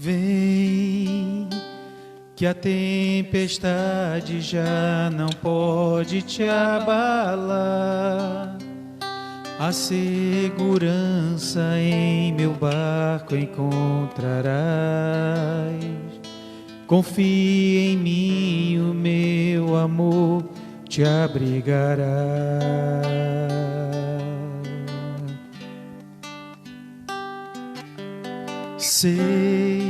Vem, que a tempestade já não pode te abalar. A segurança em meu barco encontrarás. Confia em mim, o meu amor te abrigará. Sei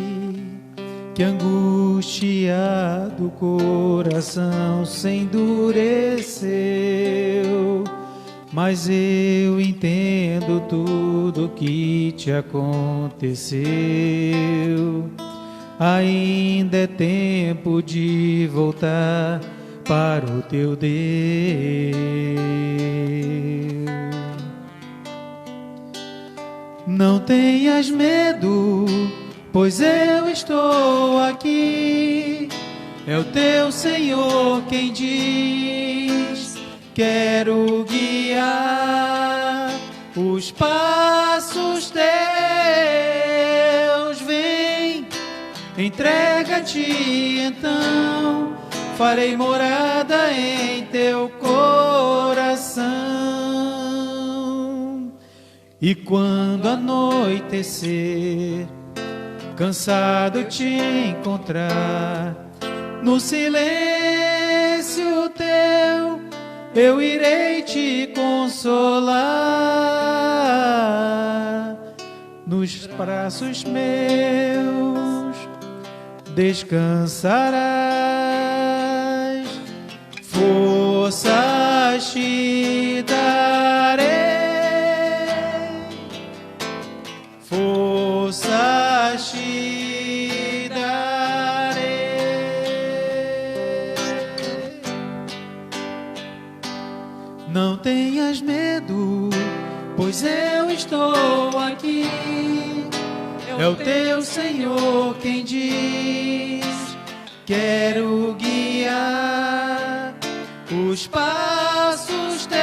que angustiado o coração se endureceu, mas eu entendo tudo que te aconteceu. Ainda é tempo de voltar para o teu Deus. Não tenhas medo, pois eu estou aqui. É o teu Senhor quem diz: quero guiar os passos teus. Vem, entrega-te então, farei morada em teu coração. E quando anoitecer, cansado te encontrar, no silêncio teu eu irei te consolar. Nos braços meus descansarás, forças te darei, forças te darei. Não tenhas medo, pois eu estou aqui. É o teu Senhor quem diz: quero guiar os passos teus.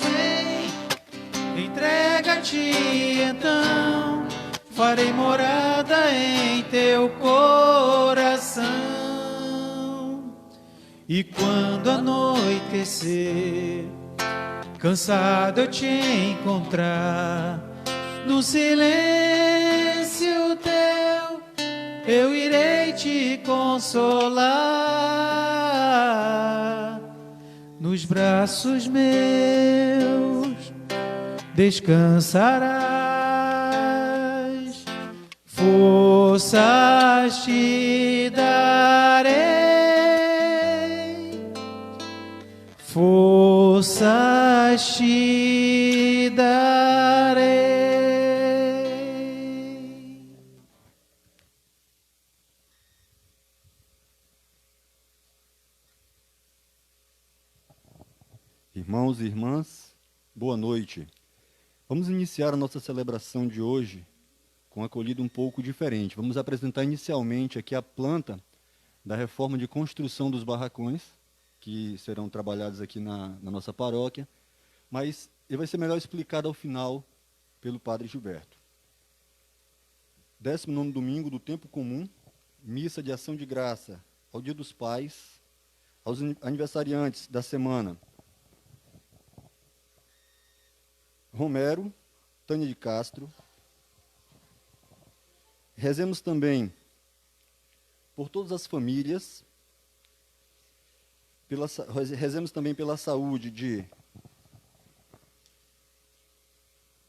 Vem, entrega-te então, farei morada em teu coração. E quando anoitecer, cansado eu te encontrar, no silêncio teu eu irei te consolar. Nos braços meus descansarás, forças te darei, forças te darei. Irmãos e irmãs, boa noite. Vamos iniciar a nossa celebração de hoje com uma acolhida um pouco diferente. Vamos apresentar inicialmente aqui a planta da reforma de construção dos barracões, que serão trabalhados aqui na nossa paróquia, mas ele vai ser melhor explicado ao final pelo Padre Gilberto. 19º domingo do tempo comum, missa de ação de graça ao Dia dos Pais, aos aniversariantes da semana: Romero, Tânia de Castro. Rezemos também por todas as famílias, rezemos também pela saúde de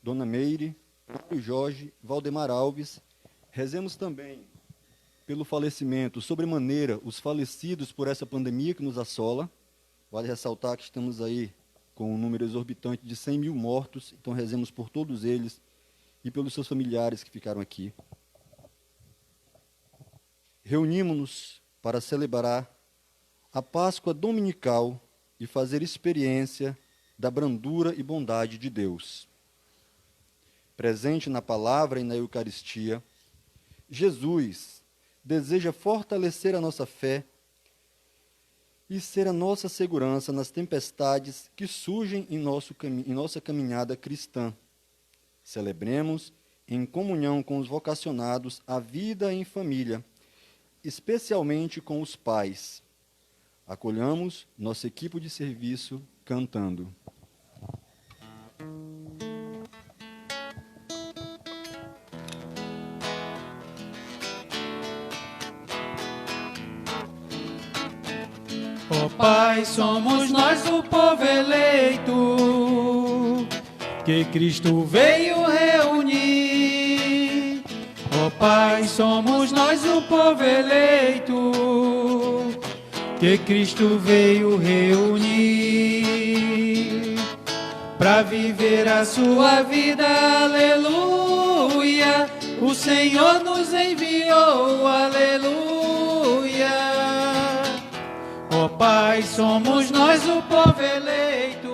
Dona Meire, Mário Jorge, Valdemar Alves. Rezemos também pelo falecimento, sobremaneira, os falecidos por essa pandemia que nos assola. Vale ressaltar que estamos aí com um número exorbitante de 100 mil mortos, então rezemos por todos eles e pelos seus familiares que ficaram aqui. Reunimos-nos para celebrar a Páscoa dominical e fazer experiência da brandura e bondade de Deus. Presente na palavra e na Eucaristia, Jesus deseja fortalecer a nossa fé e ser a nossa segurança nas tempestades que surgem em nossa caminhada cristã. Celebremos, em comunhão com os vocacionados, a vida em família, especialmente com os pais. Acolhamos nossa equipe de serviço cantando. Ó Pai, somos nós o povo eleito, que Cristo veio reunir. Ó Pai, somos nós o povo eleito, que Cristo veio reunir. Para viver a sua vida, aleluia, o Senhor nos enviou, aleluia. Ó Pai, somos nós o povo eleito,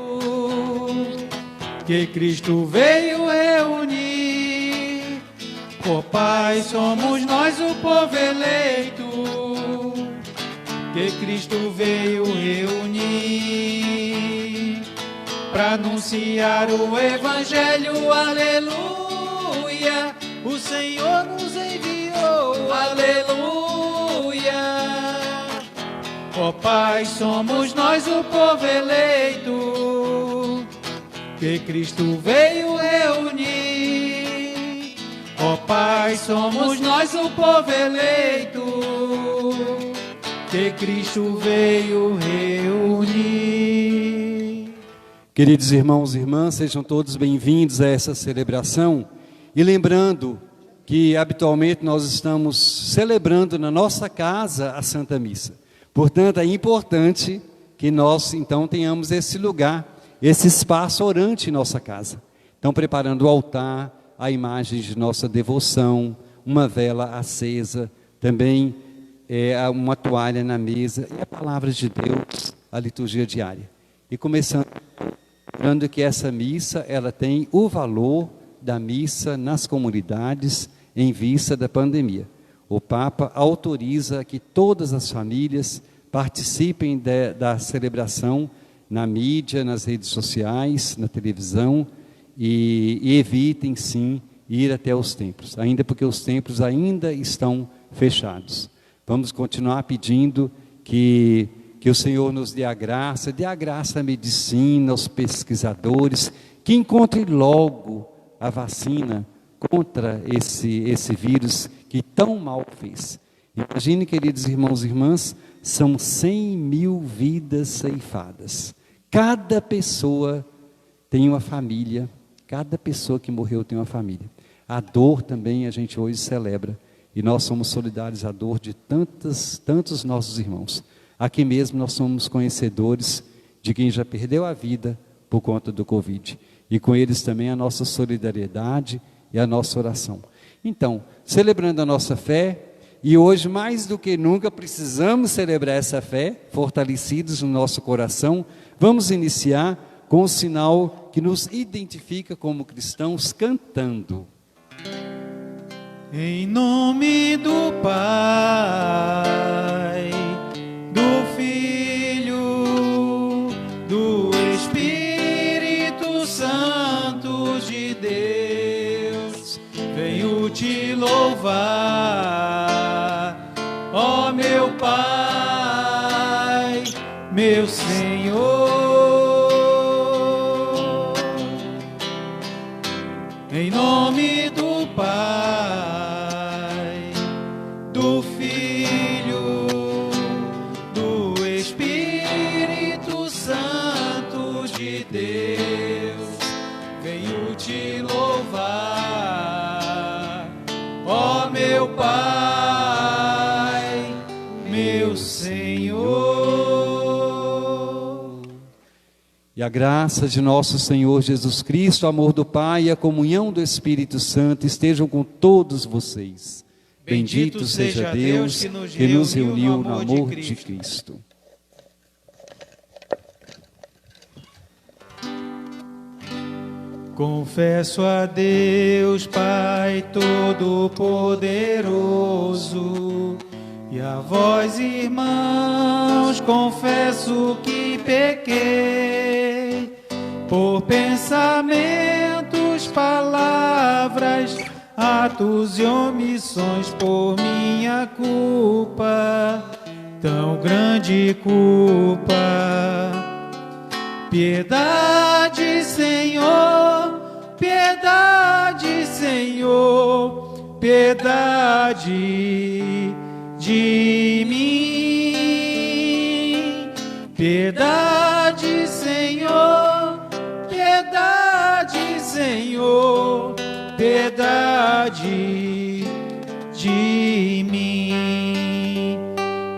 que Cristo veio reunir. Ó Pai, somos nós o povo eleito, que Cristo veio reunir. Para anunciar o Evangelho, aleluia, o Senhor nos enviou, aleluia. Ó Pai, somos nós o povo eleito, que Cristo veio reunir. Ó Pai, somos nós o povo eleito, que Cristo veio reunir. Queridos irmãos e irmãs, sejam todos bem-vindos a essa celebração. E lembrando que habitualmente nós estamos celebrando na nossa casa a Santa Missa. Portanto, é importante que nós, então, tenhamos esse lugar, esse espaço orante em nossa casa. Então, preparando o altar, a imagem de nossa devoção, uma vela acesa, também uma toalha na mesa, e a palavra de Deus, a liturgia diária. E começando, lembrando que essa missa, ela tem o valor da missa nas comunidades em vista da pandemia. O Papa autoriza que todas as famílias participem da celebração na mídia, nas redes sociais, na televisão, e evitem, sim, ir até os templos, ainda porque os templos ainda estão fechados. Vamos continuar pedindo que o Senhor nos dê a graça à medicina, aos pesquisadores, que encontrem logo a vacina contra esse vírus que tão mal fez. Imagine, queridos irmãos e irmãs, são 100 mil vidas ceifadas. Cada pessoa tem uma família, cada pessoa que morreu tem uma família. A dor também a gente hoje celebra, e nós somos solidários à dor de tantos nossos irmãos. Aqui mesmo nós somos conhecedores de quem já perdeu a vida por conta do Covid, e com eles também a nossa solidariedade e a nossa oração. Então, celebrando a nossa fé, e hoje mais do que nunca precisamos celebrar essa fé, fortalecidos no nosso coração. Vamos iniciar com o sinal que nos identifica como cristãos, cantando. Em nome do Pai, do Filho, do Espírito Santo de Deus, vem o venho te louvar, ó meu Pai, meu Senhor, em nome do Pai, do Filho, do Espírito Santo de Deus, venho te louvar, ó meu Pai, meu Senhor. E a graça de nosso Senhor Jesus Cristo, o amor do Pai e a comunhão do Espírito Santo estejam com todos vocês. Bendito seja Deus que nos reuniu no amor de Cristo. Confesso a Deus, Pai Todo-Poderoso, e a vós, irmãos, confesso que pequei, por pensamentos, palavras, atos e omissões, por minha culpa, tão grande culpa. Piedade, Senhor, piedade, Senhor, piedade de mim. Piedade, Senhor, piedade, Senhor, piedade de mim.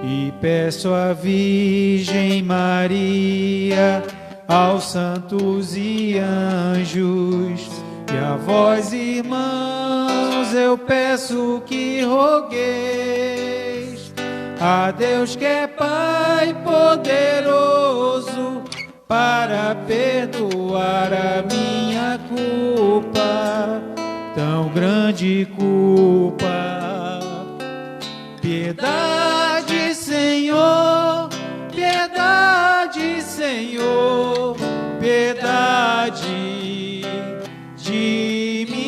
E peço à Virgem Maria, aos santos e anjos, e a vós, irmãos, eu peço que rogueis a Deus que é Pai poderoso, para perdoar a minha culpa, tão grande culpa. Piedade, Senhor, piedade, Senhor, piedade de mim.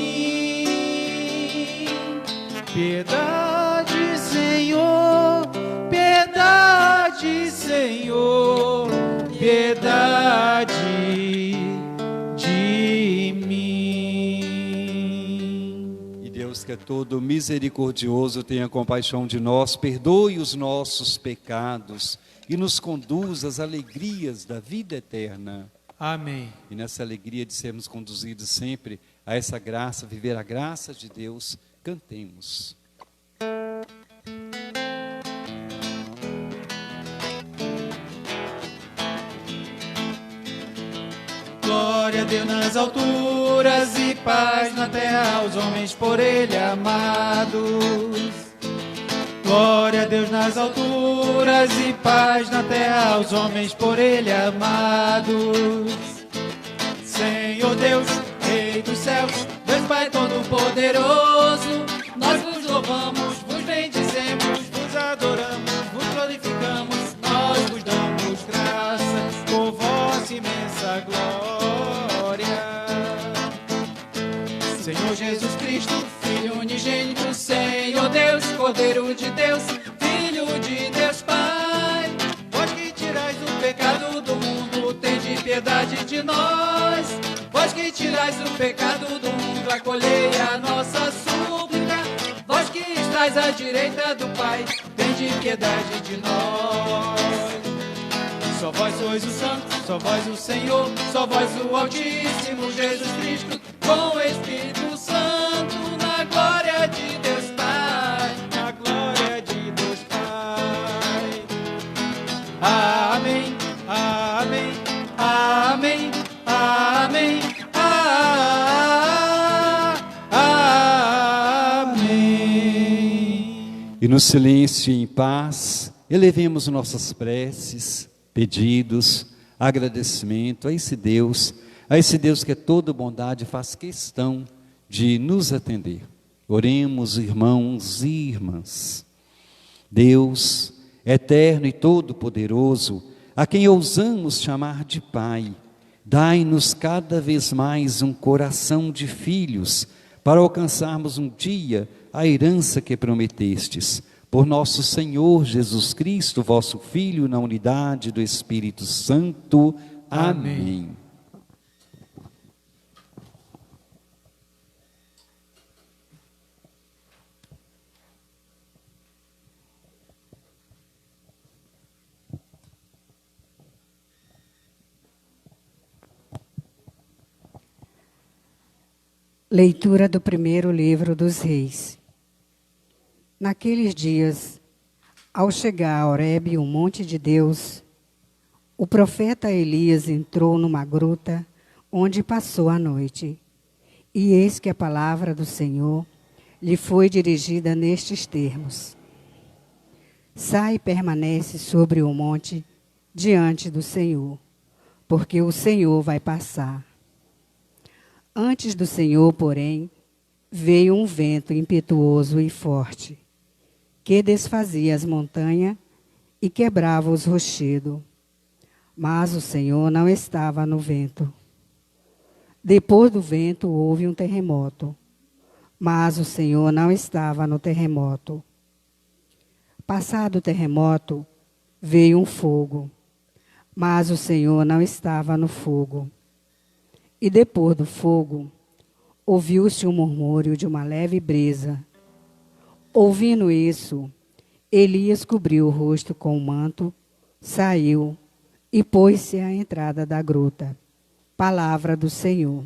Piedade, Senhor, piedade, Senhor, piedade de mim. E Deus, que é todo misericordioso, tenha compaixão de nós, perdoe os nossos pecados e nos conduz às alegrias da vida eterna. Amém. E nessa alegria de sermos conduzidos sempre a essa graça, viver a graça de Deus, cantemos. Glória a Deus nas alturas e paz na terra aos homens por Ele amados. Glória a Deus nas alturas e paz na terra aos homens por Ele amados. Senhor Deus, Rei dos céus, Deus Pai Todo-Poderoso, nós vos louvamos, vos bendizemos, vos adoramos, vos glorificamos, nós vos damos graças por vossa imensa glória. Senhor Jesus Cristo, Filho unigênito, Senhor Deus, Cordeiro de Deus, Filho de Deus Pai, vós que tirais o pecado do mundo, tende piedade de nós. Vós que tirais o pecado do mundo, acolhei a nossa súplica. Vós que estais à direita do Pai, tende piedade de nós. Só vós sois o Santo, só vós o Senhor, só vós o Altíssimo Jesus Cristo, com o Espírito Santo, na glória de Deus Pai, na glória de Deus Pai. Amém, amém, amém, amém, amém. E no silêncio e em paz, elevemos nossas preces, pedidos, agradecimento a esse Deus que é toda bondade, faz questão de nos atender. Oremos, irmãos e irmãs. Deus, eterno e todo-poderoso, a quem ousamos chamar de Pai, dai-nos cada vez mais um coração de filhos, para alcançarmos um dia a herança que prometestes. Por nosso Senhor Jesus Cristo, vosso Filho, na unidade do Espírito Santo. Amém. Leitura do primeiro livro dos Reis. Naqueles dias, ao chegar a Horebe, o monte de Deus, o profeta Elias entrou numa gruta onde passou a noite. E eis que a palavra do Senhor lhe foi dirigida nestes termos: Sai e permanece sobre o monte diante do Senhor, porque o Senhor vai passar. Antes do Senhor, porém, veio um vento impetuoso e forte, que desfazia as montanhas e quebrava os rochedos. Mas o Senhor não estava no vento. Depois do vento houve um terremoto, mas o Senhor não estava no terremoto. Passado o terremoto, veio um fogo, mas o Senhor não estava no fogo. E depois do fogo, ouviu-se um murmúrio de uma leve brisa. Ouvindo isso, Elias cobriu o rosto com o manto, saiu e pôs-se à entrada da gruta. Palavra do Senhor.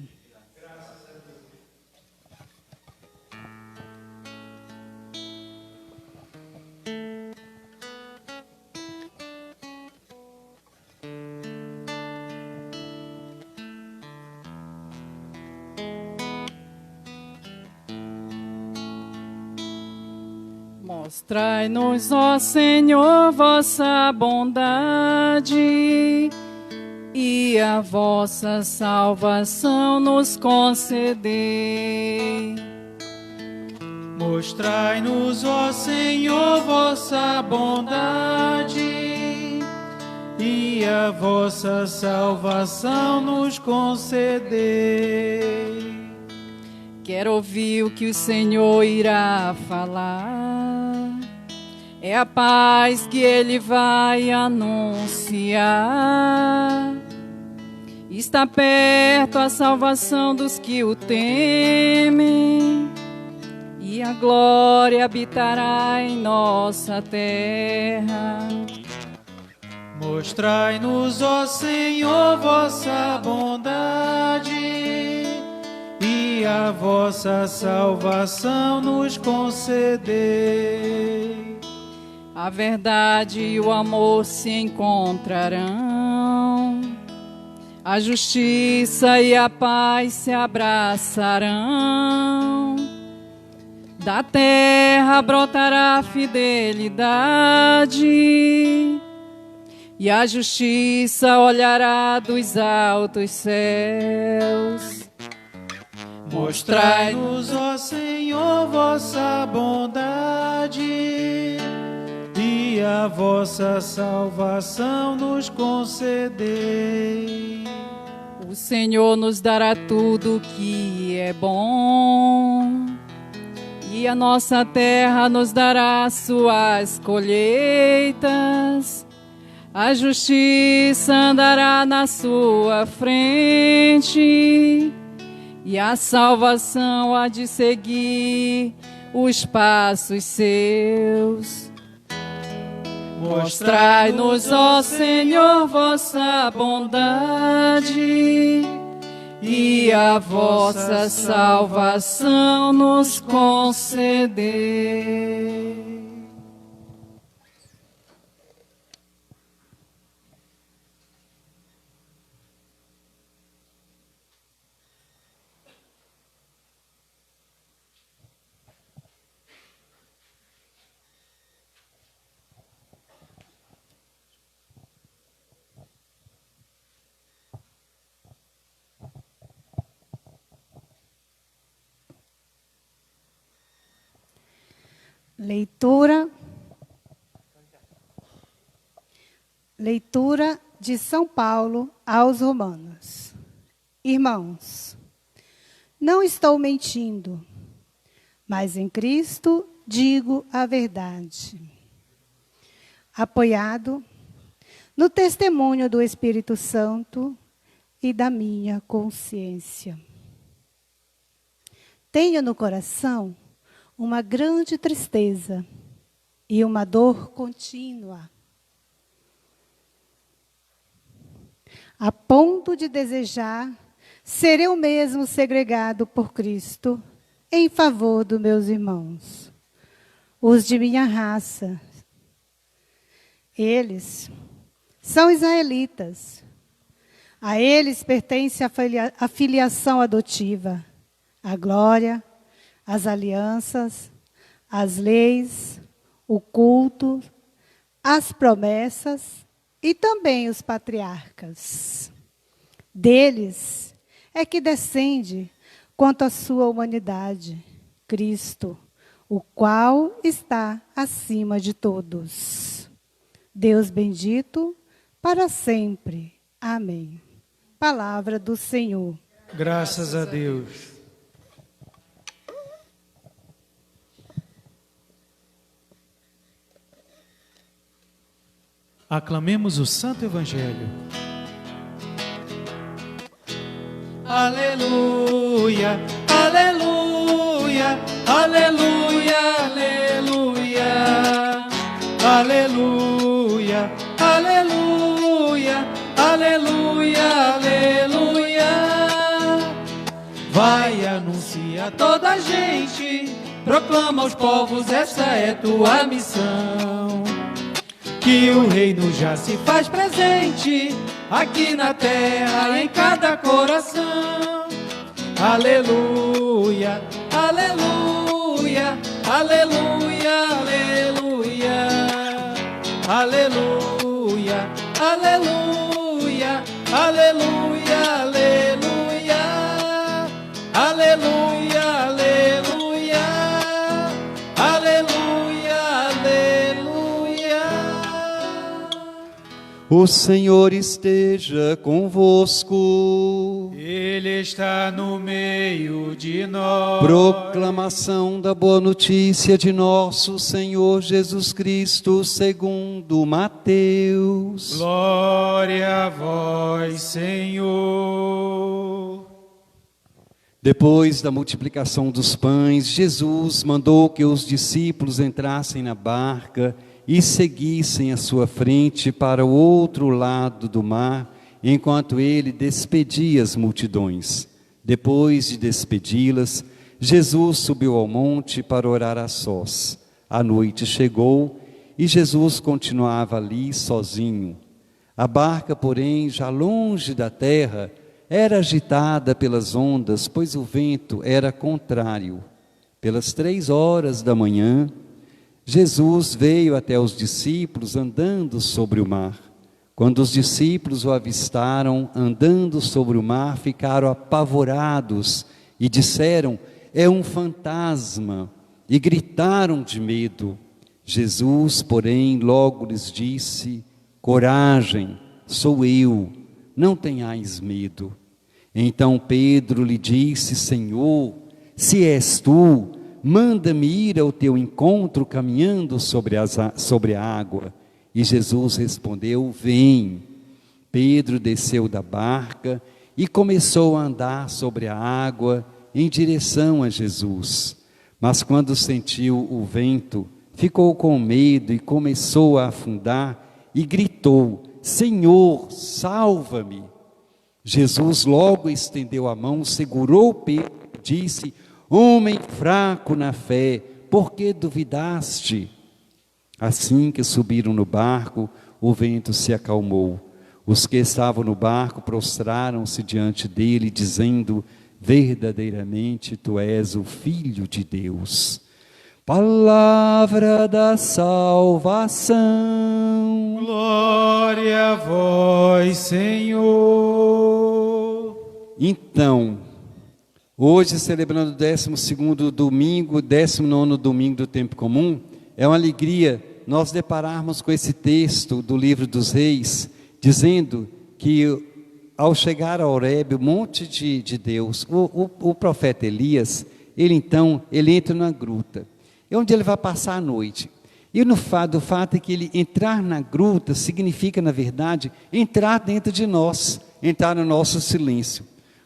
Mostrai-nos, ó Senhor, vossa bondade e a vossa salvação nos concedei. Mostrai-nos, ó Senhor, vossa bondade e a vossa salvação nos concedei. Quero ouvir o que o Senhor irá falar. É a paz que Ele vai anunciar. Está perto a salvação dos que o temem, e a glória habitará em nossa terra. Mostrai-nos, ó Senhor, vossa bondade e a vossa salvação nos concedei. A verdade e o amor se encontrarão, a justiça e a paz se abraçarão. Da terra brotará a fidelidade, e a justiça olhará dos altos céus. Mostrai-nos, ó Senhor, vossa bondade e a vossa salvação nos concedei. O Senhor nos dará tudo que é bom, e a nossa terra nos dará suas colheitas. A justiça andará na sua frente, e a salvação há de seguir os passos seus. Mostrai-nos, ó Senhor, vossa bondade e a vossa salvação nos concedei. Leitura de São Paulo aos Romanos. Irmãos, Não estou mentindo, mas em Cristo digo a verdade. Apoiado no testemunho do Espírito Santo e da minha consciência. Tenho no coração uma grande tristeza e uma dor contínua, a ponto de desejar ser eu mesmo segregado por Cristo em favor dos meus irmãos, os de minha raça. Eles são israelitas. A eles pertence a filiação adotiva, a glória, as alianças, as leis, o culto, as promessas e também os patriarcas. Deles é que descende, quanto à sua humanidade, Cristo, o qual está acima de todos. Deus bendito para sempre. Amém. Palavra do Senhor. Graças a Deus. Aclamemos o Santo Evangelho. Aleluia, aleluia, aleluia, aleluia. Aleluia, aleluia, aleluia, aleluia. Vai, anuncia a toda a gente, proclama aos povos, essa é tua missão. Que o reino já se faz presente, aqui na terra, em cada coração. Aleluia, aleluia, aleluia, aleluia. Aleluia, aleluia, aleluia, aleluia. Aleluia, aleluia. Aleluia, aleluia. O Senhor esteja convosco. Ele está no meio de nós. Proclamação da boa notícia de nosso Senhor Jesus Cristo, segundo Mateus. Glória a vós, Senhor. Depois da multiplicação dos pães, Jesus mandou que os discípulos entrassem na barca e seguissem à sua frente para o outro lado do mar, enquanto ele despedia as multidões. Depois de despedi-las, Jesus subiu ao monte para orar a sós. A noite chegou e Jesus continuava ali sozinho. A barca, porém, já longe da terra, era agitada pelas ondas, pois o vento era contrário. Pelas 3 horas da manhã, Jesus veio até os discípulos andando sobre o mar. Quando os discípulos o avistaram andando sobre o mar, ficaram apavorados e disseram: é um fantasma, e gritaram de medo. Jesus, porém, logo lhes disse: coragem, sou eu, não tenhais medo. Então Pedro lhe disse: Senhor, se és tu, manda-me ir ao teu encontro caminhando sobre a água. E Jesus respondeu: vem. Pedro desceu da barca e começou a andar sobre a água em direção a Jesus. Mas quando sentiu o vento, ficou com medo e começou a afundar e gritou: Senhor, salva-me. Jesus logo estendeu a mão, segurou Pedro e disse: homem fraco na fé, por que duvidaste? Assim que subiram no barco, o vento se acalmou. Os que estavam no barco prostraram-se diante dele, dizendo: verdadeiramente tu és o Filho de Deus. Palavra da salvação. Glória a vós, Senhor. Então, hoje celebrando o 12º domingo, 19º domingo do tempo comum, é uma alegria nós depararmos com esse texto do livro dos Reis, dizendo que ao chegar a Horebe, o monte de Deus, o profeta Elias, ele entra na gruta, onde ele vai passar a noite. E o fato é que ele entrar na gruta significa, na verdade, entrar dentro de nós, entrar no nosso silêncio.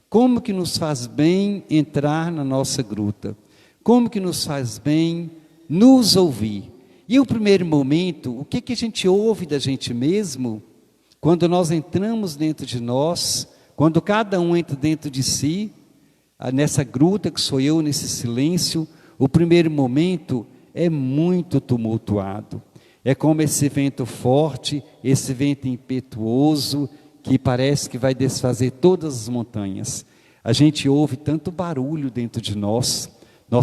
Como que nos faz bem entrar na nossa gruta? Como que nos faz bem nos ouvir? E o primeiro momento, o que a gente ouve da gente mesmo, quando nós entramos dentro de nós, quando cada um entra dentro de si, nessa gruta que sou eu, nesse silêncio, o primeiro momento é muito tumultuado. É como esse vento forte, esse vento impetuoso, que parece que vai desfazer todas as montanhas. A gente ouve tanto barulho dentro de nós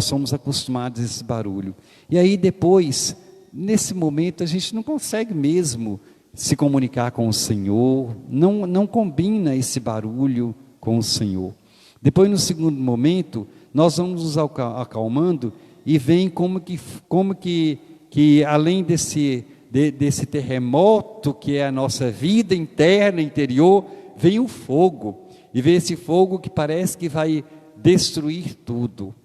somos acostumados a esse barulho. E aí depois, nesse momento, a gente não consegue mesmo se comunicar com o Senhor, não combina esse barulho com o Senhor. Depois, no segundo momento, nós vamos nos acalmando e vem como que além desse terremoto que é a nossa vida interna, interior, vem o fogo. E vem esse fogo que parece que vai destruir tudo.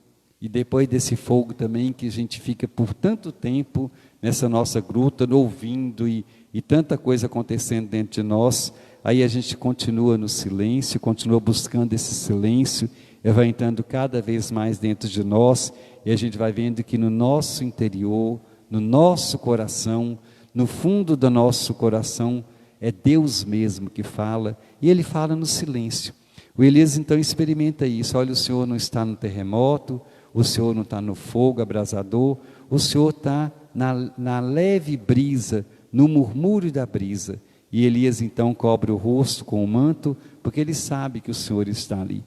E depois desse fogo também, que a gente fica por tanto tempo nessa nossa gruta, ouvindo e tanta coisa acontecendo dentro de nós, aí a gente continua no silêncio, continua buscando esse silêncio, e vai entrando cada vez mais dentro de nós, e a gente vai vendo que no nosso interior, no nosso coração, no fundo do nosso coração, é Deus mesmo que fala, e Ele fala no silêncio. O Elias então experimenta isso. Olha, o Senhor não está no terremoto, o Senhor não está no fogo abrasador, o Senhor está na leve brisa, no murmúrio da brisa. E Elias então cobre o rosto com o manto, porque ele sabe que o Senhor está ali.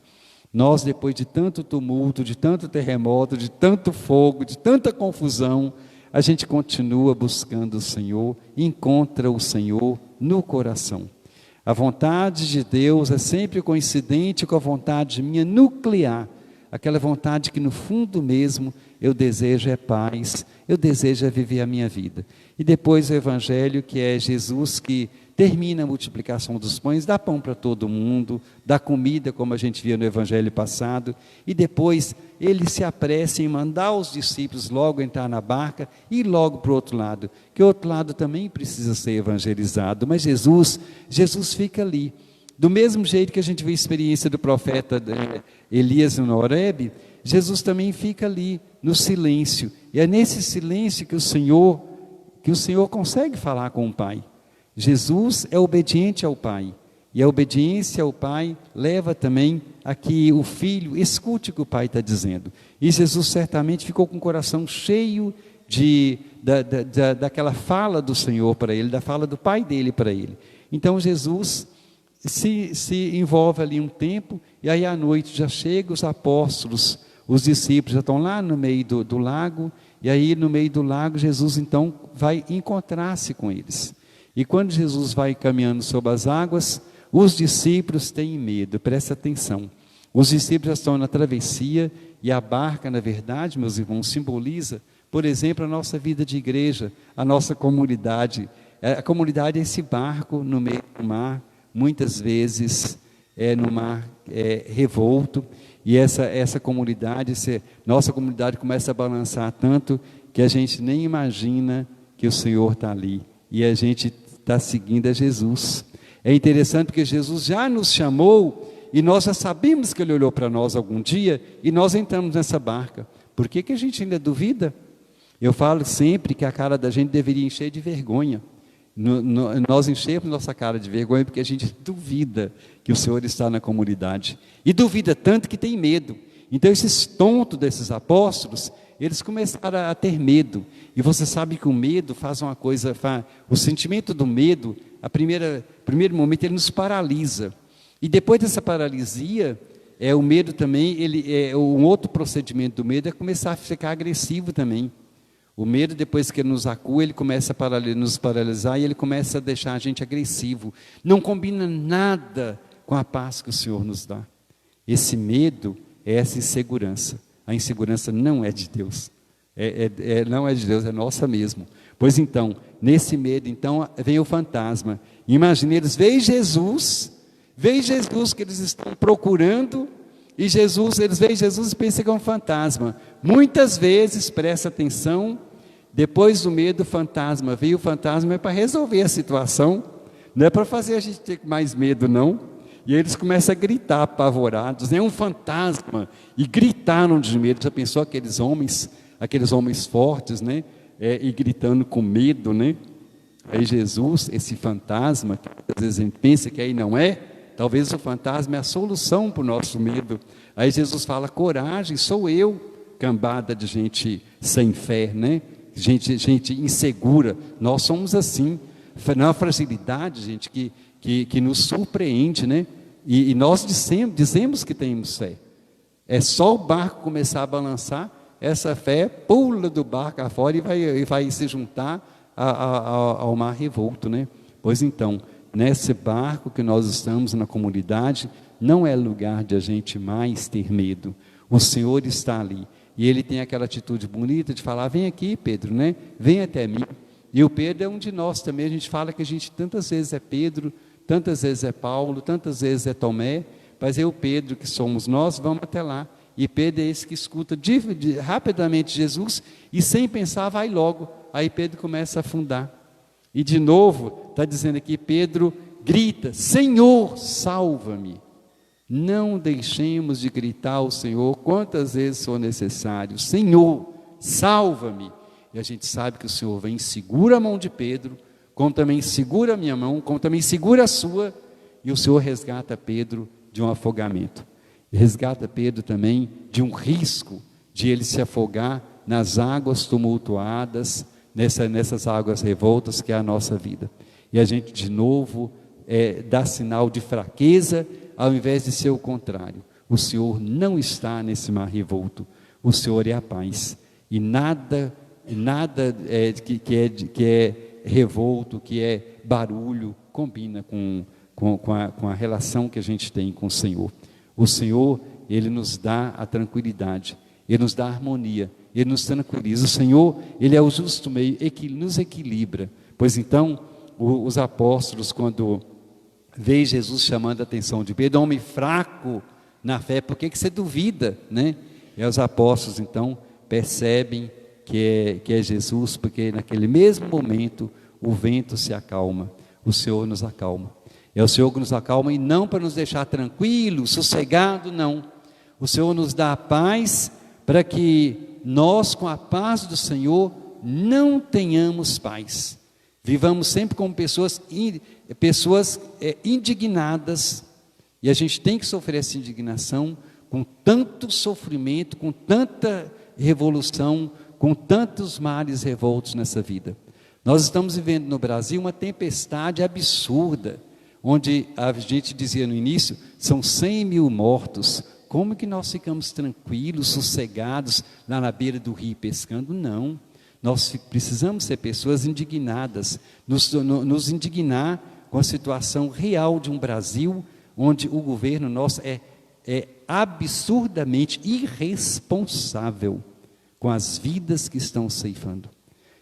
Nós, depois de tanto tumulto, de tanto terremoto, de tanto fogo, de tanta confusão, a gente continua buscando o Senhor, encontra o Senhor no coração. A vontade de Deus é sempre coincidente com a vontade minha nuclear, aquela vontade que no fundo mesmo eu desejo é paz, eu desejo é viver a minha vida. E depois o Evangelho, que é Jesus que termina a multiplicação dos pães, dá pão para todo mundo, dá comida, como a gente via no Evangelho passado, e depois ele se apressa em mandar os discípulos logo entrar na barca e ir logo para o outro lado, que o outro lado também precisa ser evangelizado, mas Jesus fica ali. Do mesmo jeito que a gente vê a experiência do profeta Elias no Horebe, Jesus também fica ali, no silêncio. E é nesse silêncio que o Senhor consegue falar com o Pai. Jesus é obediente ao Pai. E a obediência ao Pai leva também a que o Filho escute o que o Pai está dizendo. E Jesus certamente ficou com o coração cheio daquela fala do Senhor para ele, da fala do Pai dele para ele. Então Jesus se envolve ali um tempo, e aí à noite já chega os apóstolos, os discípulos já estão lá no meio do lago, e aí no meio do lago Jesus então vai encontrar-se com eles. E quando Jesus vai caminhando sobre as águas, os discípulos têm medo, presta atenção. Os discípulos já estão na travessia, e a barca, na verdade, meus irmãos, simboliza, por exemplo, a nossa vida de igreja, a nossa comunidade. A comunidade é esse barco no meio do mar, muitas vezes no mar revolto, e essa comunidade, nossa comunidade começa a balançar tanto que a gente nem imagina que o Senhor está ali, e a gente está seguindo a Jesus. É interessante porque Jesus já nos chamou, e nós já sabemos que Ele olhou para nós algum dia, e nós entramos nessa barca. Por que a gente ainda duvida? Eu falo sempre que a cara da gente deveria encher de vergonha. Nós enchemos nossa cara de vergonha porque a gente duvida que o Senhor está na comunidade, e duvida tanto que tem medo. Então esses tontos desses apóstolos, eles começaram a ter medo, e você sabe que o medo faz uma coisa, o sentimento do medo, primeiro momento ele nos paralisa, e depois dessa paralisia, o medo também, um outro procedimento do medo é começar a ficar agressivo também. O medo, depois que ele nos acua, ele começa a nos paralisar, e ele começa a deixar a gente agressivo. Não combina nada com a paz que o Senhor nos dá. Esse medo é essa insegurança. A insegurança não é de Deus. Não é de Deus, é nossa mesmo. Pois então, nesse medo, então, vem o fantasma. Imagina, eles veem Jesus, Vem Jesus que eles estão procurando, e Jesus, eles veem Jesus e pensam que é um fantasma. Muitas vezes, presta atenção, depois do medo, o fantasma veio. O fantasma é para resolver a situação, não é para fazer a gente ter mais medo, não. E eles começam a gritar apavorados, é um fantasma, e gritaram de medo. Já pensou aqueles homens fortes, né? E gritando com medo, né? Aí Jesus, esse fantasma, que às vezes a gente pensa que aí não é, talvez o fantasma é a solução para o nosso medo. Aí Jesus fala: coragem, sou eu, cambada de gente sem fé, né? Gente insegura. Nós somos assim, na fragilidade, gente, que nos surpreende, né? E nós dizemos que temos fé. É só o barco começar a balançar, essa fé pula do barco afora e vai se juntar ao mar revolto, né? Pois então, nesse barco que nós estamos na comunidade, não é lugar de a gente mais ter medo. O Senhor está ali. E Ele tem aquela atitude bonita de falar: vem aqui, Pedro, né? Vem até mim. E o Pedro é um de nós também. A gente fala que a gente tantas vezes é Pedro, tantas vezes é Paulo, tantas vezes é Tomé, mas é o Pedro que somos nós, vamos até lá. E Pedro é esse que escuta rapidamente Jesus e sem pensar vai logo. Aí Pedro começa a afundar. E de novo, está dizendo aqui, Pedro grita: Senhor, salva-me. Não deixemos de gritar ao Senhor quantas vezes for necessário: Senhor, salva-me. E a gente sabe que o Senhor vem, segura a mão de Pedro, como também segura a minha mão, como também segura a sua, e o Senhor resgata Pedro de um afogamento. E resgata Pedro também de um risco de ele se afogar nas águas tumultuadas, nessas águas revoltas que é a nossa vida. E a gente de novo dá sinal de fraqueza, ao invés de ser o contrário. O Senhor não está nesse mar revolto, o Senhor é a paz. E nada que é revolto, que é barulho, combina com a relação que a gente tem com o Senhor. O Senhor, Ele nos dá a tranquilidade, Ele nos dá a harmonia, Ele nos tranquiliza. O Senhor, Ele é o justo meio, nos equilibra. Pois então, os apóstolos, quando veem Jesus chamando a atenção de Pedro, homem fraco na fé, por que você duvida, né? E os apóstolos, então, percebem que é Jesus, porque naquele mesmo momento o vento se acalma, o Senhor nos acalma. É o Senhor que nos acalma, e não para nos deixar tranquilo, sossegado, não. O Senhor nos dá a paz para que nós, com a paz do Senhor, não tenhamos paz. Vivamos sempre como pessoas indignadas, e a gente tem que sofrer essa indignação com tanto sofrimento, com tanta revolução, com tantos males revoltos nessa vida. Nós estamos vivendo no Brasil uma tempestade absurda, onde a gente dizia no início, são 100 mil mortos. Como que nós ficamos tranquilos, sossegados, lá na beira do rio pescando? Não, nós precisamos ser pessoas indignadas, nos indignar com a situação real de um Brasil, onde o governo nosso é absurdamente irresponsável com as vidas que estão ceifando.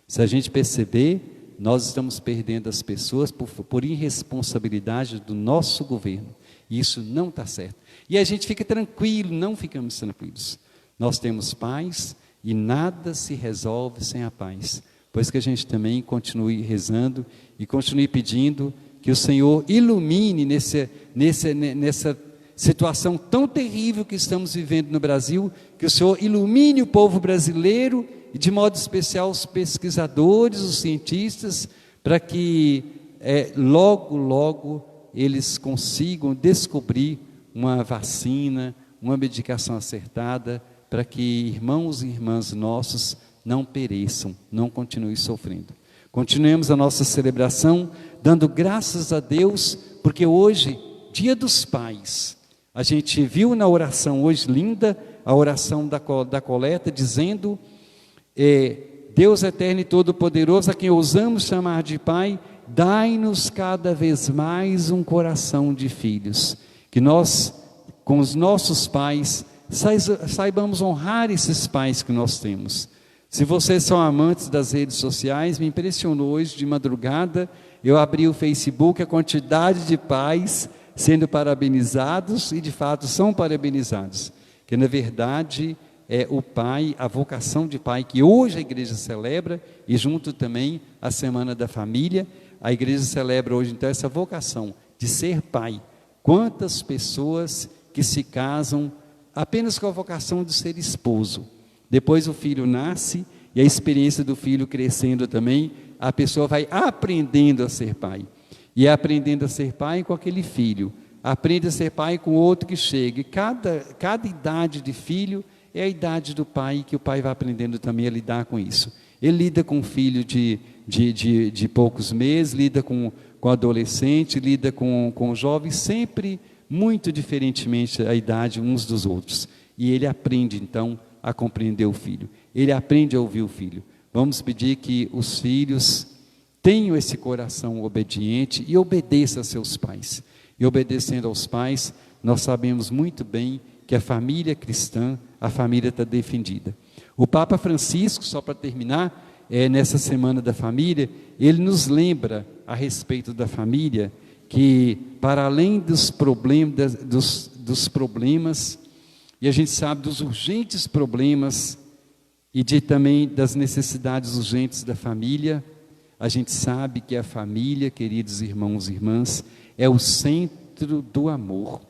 Se a gente perceber, nós estamos perdendo as pessoas por irresponsabilidade do nosso governo. E isso não está certo. E a gente fica tranquilo, não ficamos tranquilos. Nós temos paz e nada se resolve sem a paz. Pois que a gente também continue rezando e continue pedindo que o Senhor ilumine nessa situação tão terrível que estamos vivendo no Brasil, que o Senhor ilumine o povo brasileiro, e de modo especial os pesquisadores, os cientistas, para que logo eles consigam descobrir uma vacina, uma medicação acertada, para que irmãos e irmãs nossos não pereçam, não continuem sofrendo. Continuemos a nossa celebração, dando graças a Deus, porque hoje, Dia dos Pais, a gente viu na oração hoje linda, a oração da coleta, dizendo: Deus eterno e todo-poderoso, a quem ousamos chamar de Pai, dai-nos cada vez mais um coração de filhos. Que nós, com os nossos pais, saibamos honrar esses pais que nós temos. Se vocês são amantes das redes sociais, me impressionou hoje de madrugada, eu abri o Facebook, a quantidade de pais sendo parabenizados, e de fato são parabenizados, que na verdade é o pai, a vocação de pai que hoje a igreja celebra, e junto também a Semana da Família, a igreja celebra hoje então essa vocação de ser pai. Quantas pessoas que se casam apenas com a vocação de ser esposo, depois o filho nasce e a experiência do filho crescendo também, a pessoa vai aprendendo a ser pai, e aprendendo a ser pai com aquele filho, aprende a ser pai com outro que chega, e cada idade de filho é a idade do pai, que o pai vai aprendendo também a lidar com isso. Ele lida com um filho de poucos meses, lida com adolescente, lida com jovens, sempre muito diferentemente a idade uns dos outros. E ele aprende então a compreender o filho, ele aprende a ouvir o filho. Vamos pedir que os filhos tenham esse coração obediente e obedeçam a seus pais. E obedecendo aos pais, nós sabemos muito bem que a família cristã, a família está defendida. O Papa Francisco, só para terminar, nessa Semana da Família, ele nos lembra a respeito da família, que para além dos problemas, e a gente sabe dos urgentes problemas, e também das necessidades urgentes da família, a gente sabe que a família, queridos irmãos e irmãs, é o centro do amor.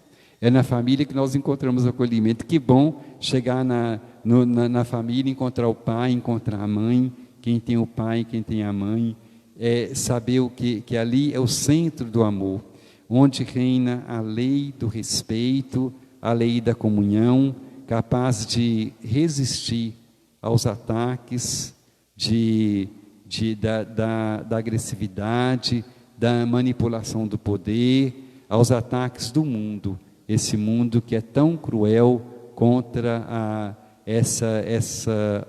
É na família que nós encontramos acolhimento. Que bom chegar na família, encontrar o pai, encontrar a mãe, quem tem o pai, quem tem a mãe, saber que ali é o centro do amor, onde reina a lei do respeito, a lei da comunhão, capaz de resistir aos ataques da agressividade, da manipulação do poder, aos ataques do mundo, esse mundo que é tão cruel contra essa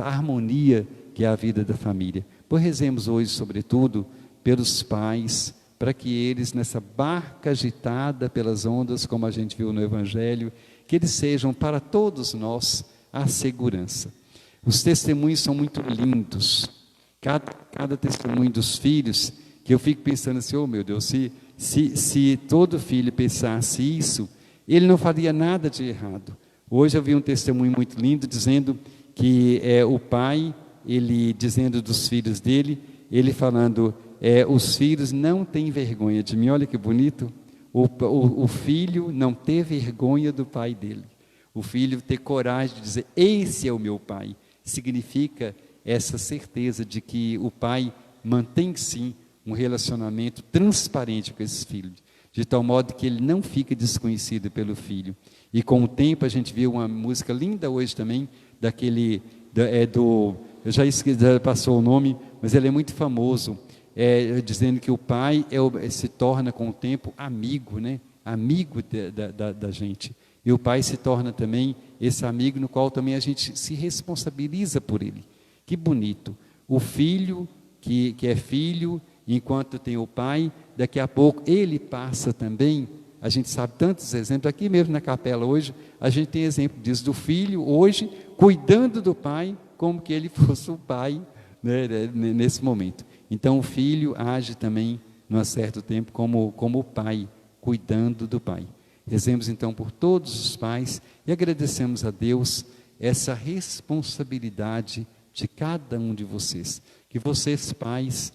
harmonia que é a vida da família. Pois rezemos hoje, sobretudo, pelos pais, para que eles, nessa barca agitada pelas ondas, como a gente viu no Evangelho, que eles sejam para todos nós a segurança. Os testemunhos são muito lindos, cada testemunho dos filhos, que eu fico pensando assim, oh meu Deus, se todo filho pensasse isso, ele não faria nada de errado. Hoje eu vi um testemunho muito lindo, dizendo que o pai, ele dizendo dos filhos dele, ele falando, os filhos não têm vergonha de mim. Olha que bonito, o filho não ter vergonha do pai dele, o filho ter coragem de dizer, esse é o meu pai, significa essa certeza de que o pai mantém sim um relacionamento transparente com esses filhos, de tal modo que ele não fica desconhecido pelo filho. E com o tempo a gente viu uma música linda hoje também, eu já esqueci, já passou o nome, mas ele é muito famoso, dizendo que o pai se torna com o tempo amigo, né? Amigo da gente. E o pai se torna também esse amigo no qual também a gente se responsabiliza por ele. Que bonito. O filho que é filho, enquanto tem o pai, daqui a pouco ele passa também. A gente sabe tantos exemplos, aqui mesmo na capela hoje, a gente tem exemplo disso, do filho hoje, cuidando do pai, como que ele fosse o pai, né, nesse momento. Então o filho age também, num certo tempo, como o pai, cuidando do pai. Rezemos então por todos os pais e agradecemos a Deus essa responsabilidade de cada um de vocês. Que vocês, pais,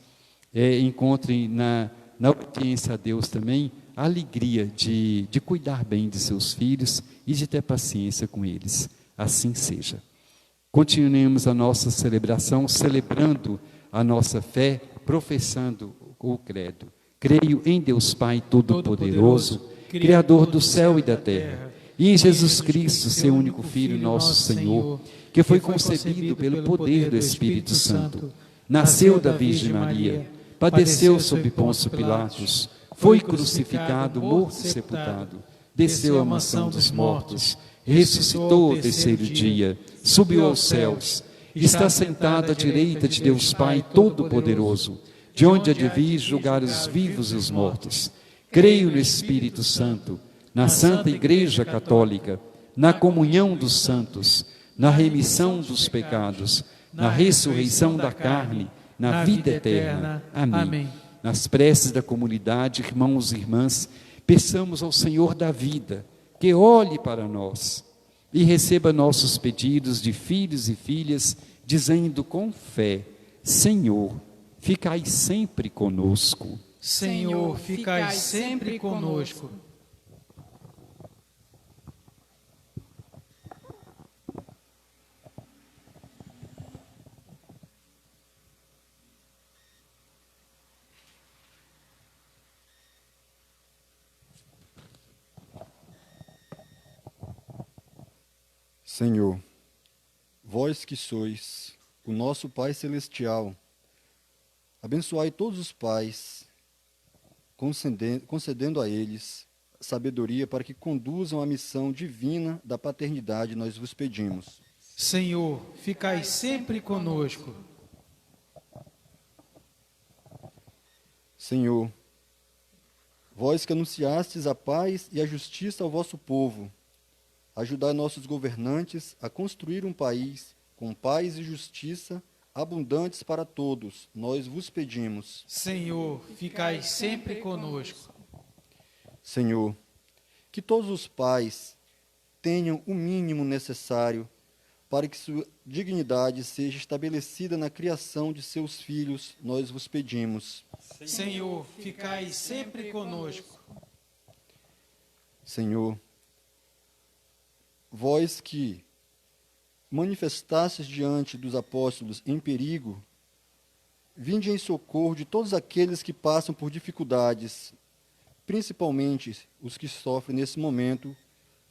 encontrem na obediência a Deus também a alegria de cuidar bem de seus filhos e de ter paciência com eles. Assim seja. Continuemos a nossa celebração, celebrando a nossa fé, professando o credo. Creio em Deus Pai Todo-Poderoso, Criador do céu e da terra, e em Jesus Cristo, seu único Filho, nosso Senhor, que foi concebido pelo poder do Espírito Santo, nasceu da Virgem Maria, padeceu sob Pôncio Pilatos, foi crucificado, morto e sepultado, desceu à mansão dos mortos, ressuscitou ao terceiro dia, subiu aos céus, está sentado à direita de Deus Pai Todo-Poderoso, de onde há de vir julgar os vivos e os mortos. Creio no Espírito Santo, na Santa Igreja Católica, na comunhão dos santos, na remissão dos pecados, na ressurreição da carne, na vida eterna. Amém. Nas preces da comunidade, irmãos e irmãs, Peçamos ao Senhor da vida que olhe para nós e receba nossos pedidos de filhos e filhas, dizendo com fé: Senhor, ficai sempre conosco. Senhor, ficai sempre conosco. Senhor, vós que sois o nosso Pai Celestial, abençoai todos os pais, concedendo a eles sabedoria para que conduzam a missão divina da paternidade, nós vos pedimos. Senhor, ficai sempre conosco. Senhor, vós que anunciastes a paz e a justiça ao vosso povo, ajudai nossos governantes a construir um país com paz e justiça abundantes para todos, nós vos pedimos. Senhor, ficai sempre conosco. Senhor, que todos os pais tenham o mínimo necessário para que sua dignidade seja estabelecida na criação de seus filhos, nós vos pedimos. Senhor, ficai sempre conosco. Senhor, vós que manifestastes diante dos apóstolos em perigo, vinde em socorro de todos aqueles que passam por dificuldades, principalmente os que sofrem nesse momento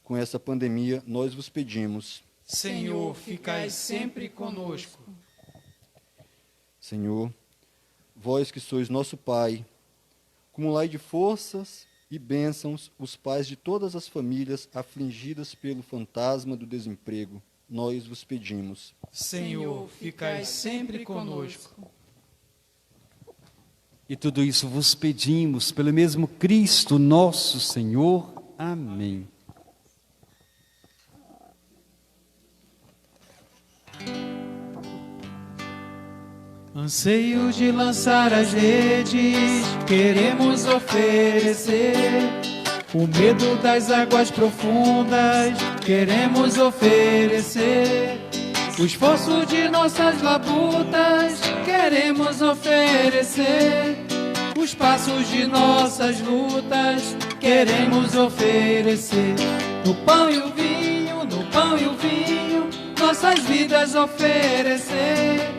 com essa pandemia, nós vos pedimos. Senhor, ficai sempre conosco. Senhor, vós que sois nosso Pai, acumulai de forças e bênçãos os pais de todas as famílias afligidas pelo fantasma do desemprego, nós vos pedimos. Senhor, ficai sempre conosco. E tudo isso vos pedimos pelo mesmo Cristo nosso Senhor. Amém. Anseio de lançar as redes, queremos oferecer. O medo das águas profundas, queremos oferecer. O esforço de nossas labutas, queremos oferecer. Os passos de nossas lutas, queremos oferecer. No pão e o vinho, no pão e o vinho, nossas vidas oferecer.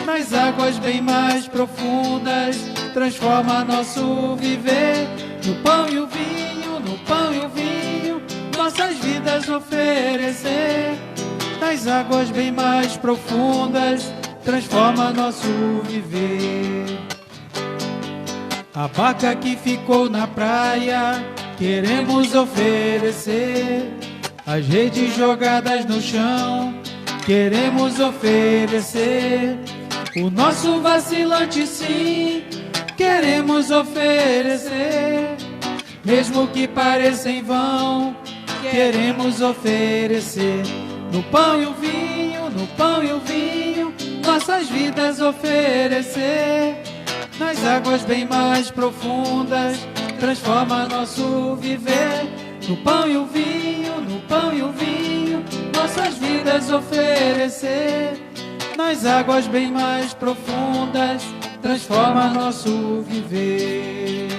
Nas águas bem mais profundas, transforma nosso viver. No pão e o vinho, no pão e o vinho, nossas vidas oferecer. Nas águas bem mais profundas, transforma nosso viver. A barca que ficou na praia, queremos oferecer. As redes jogadas no chão, queremos oferecer. O nosso vacilante sim, queremos oferecer. Mesmo que pareça em vão, queremos oferecer. No pão e o vinho, no pão e o vinho, nossas vidas oferecer. Nas águas bem mais profundas, transforma nosso viver. No pão e o vinho, no pão e o vinho, nossas vidas oferecer. Nas águas bem mais profundas, transforma nosso viver.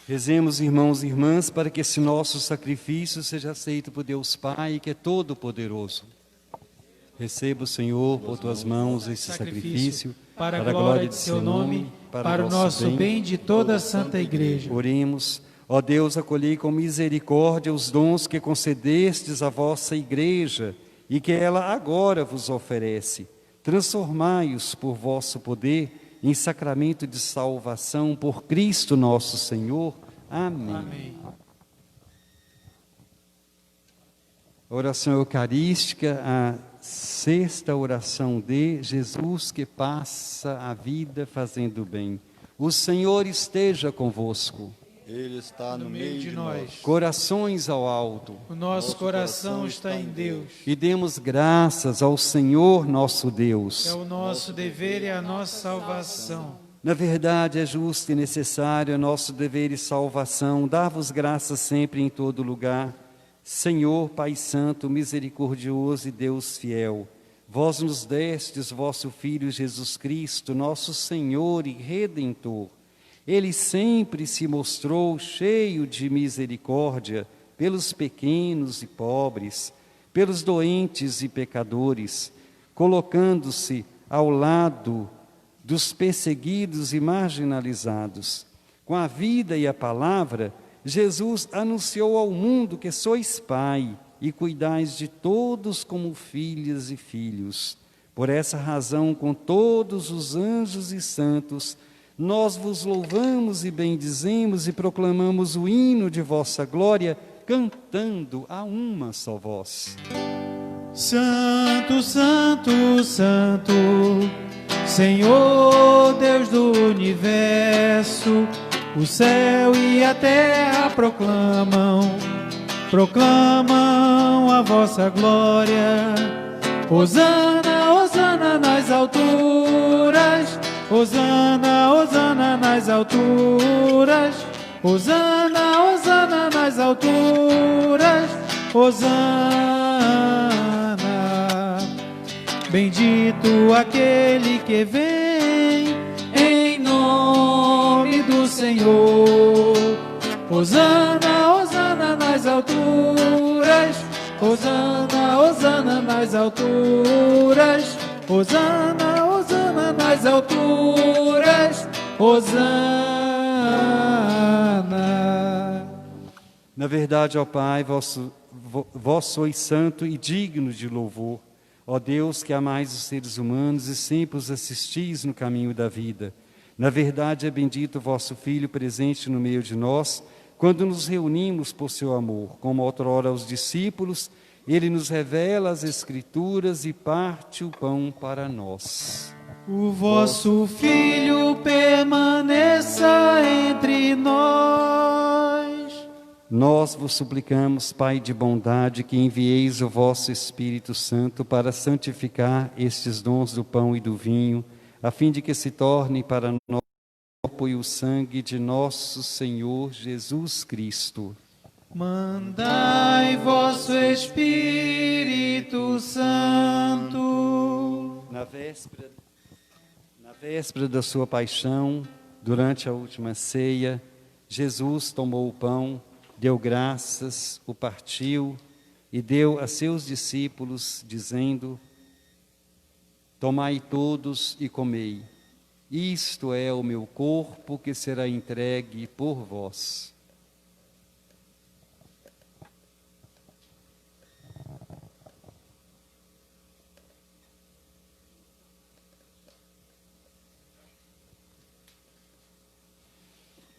Rezemos, irmãos e irmãs, para que esse nosso sacrifício seja aceito por Deus Pai, que é todo-poderoso. Receba, Senhor, por tuas mãos esse sacrifício, para a glória de seu nome, para o nosso bem de toda a Santa Igreja. Oremos. Ó Deus, acolhei com misericórdia os dons que concedestes à vossa Igreja e que ela agora vos oferece. Transformai-os por vosso poder em sacramento de salvação por Cristo nosso Senhor. Amém. Amém. A oração eucarística, a sexta oração de Jesus que passa a vida fazendo bem. O Senhor esteja convosco. Ele está no meio de nós. Corações ao alto. O nosso coração está em Deus. E demos graças ao Senhor nosso Deus. É o nosso dever e a nossa salvação. Na verdade, é justo e necessário, é nosso dever e salvação, dar-vos graças sempre e em todo lugar. Senhor, Pai Santo, misericordioso e Deus fiel, vós nos destes vosso Filho Jesus Cristo, nosso Senhor e Redentor. Ele sempre se mostrou cheio de misericórdia pelos pequenos e pobres, pelos doentes e pecadores, colocando-se ao lado dos perseguidos e marginalizados. Com a vida e a palavra, Jesus anunciou ao mundo que sois Pai e cuidais de todos como filhas e filhos. Por essa razão, com todos os anjos e santos, nós vos louvamos e bendizemos e proclamamos o hino de vossa glória, cantando a uma só voz. Santo, Santo, Santo, Senhor Deus do universo, o céu e a terra proclamam a vossa glória. Hosana, hosana nas alturas, hosana, hosana nas alturas, hosana, hosana nas alturas, hosana. Bendito aquele que vem em nome do Senhor. Hosana, hosana nas alturas, hosana, hosana nas alturas, hosana, hosana nas alturas, hosana. Na verdade, ó Pai, vós sois santo e digno de louvor. Ó Deus, que amais os seres humanos e sempre os assistis no caminho da vida. Na verdade, é bendito o vosso Filho presente no meio de nós, quando nos reunimos por seu amor. Como outrora aos discípulos, ele nos revela as Escrituras e parte o pão para nós. O vosso Filho permaneça entre nós. Nós vos suplicamos, Pai de bondade, que envieis o vosso Espírito Santo para santificar estes dons do pão e do vinho, a fim de que se tornem para nós o corpo e o sangue de nosso Senhor Jesus Cristo. Mandai vosso Espírito Santo. Na véspera da sua paixão, durante a última ceia, Jesus tomou o pão, deu graças, o partiu e deu a seus discípulos, dizendo: tomai todos e comei. Isto é o meu corpo que será entregue por vós.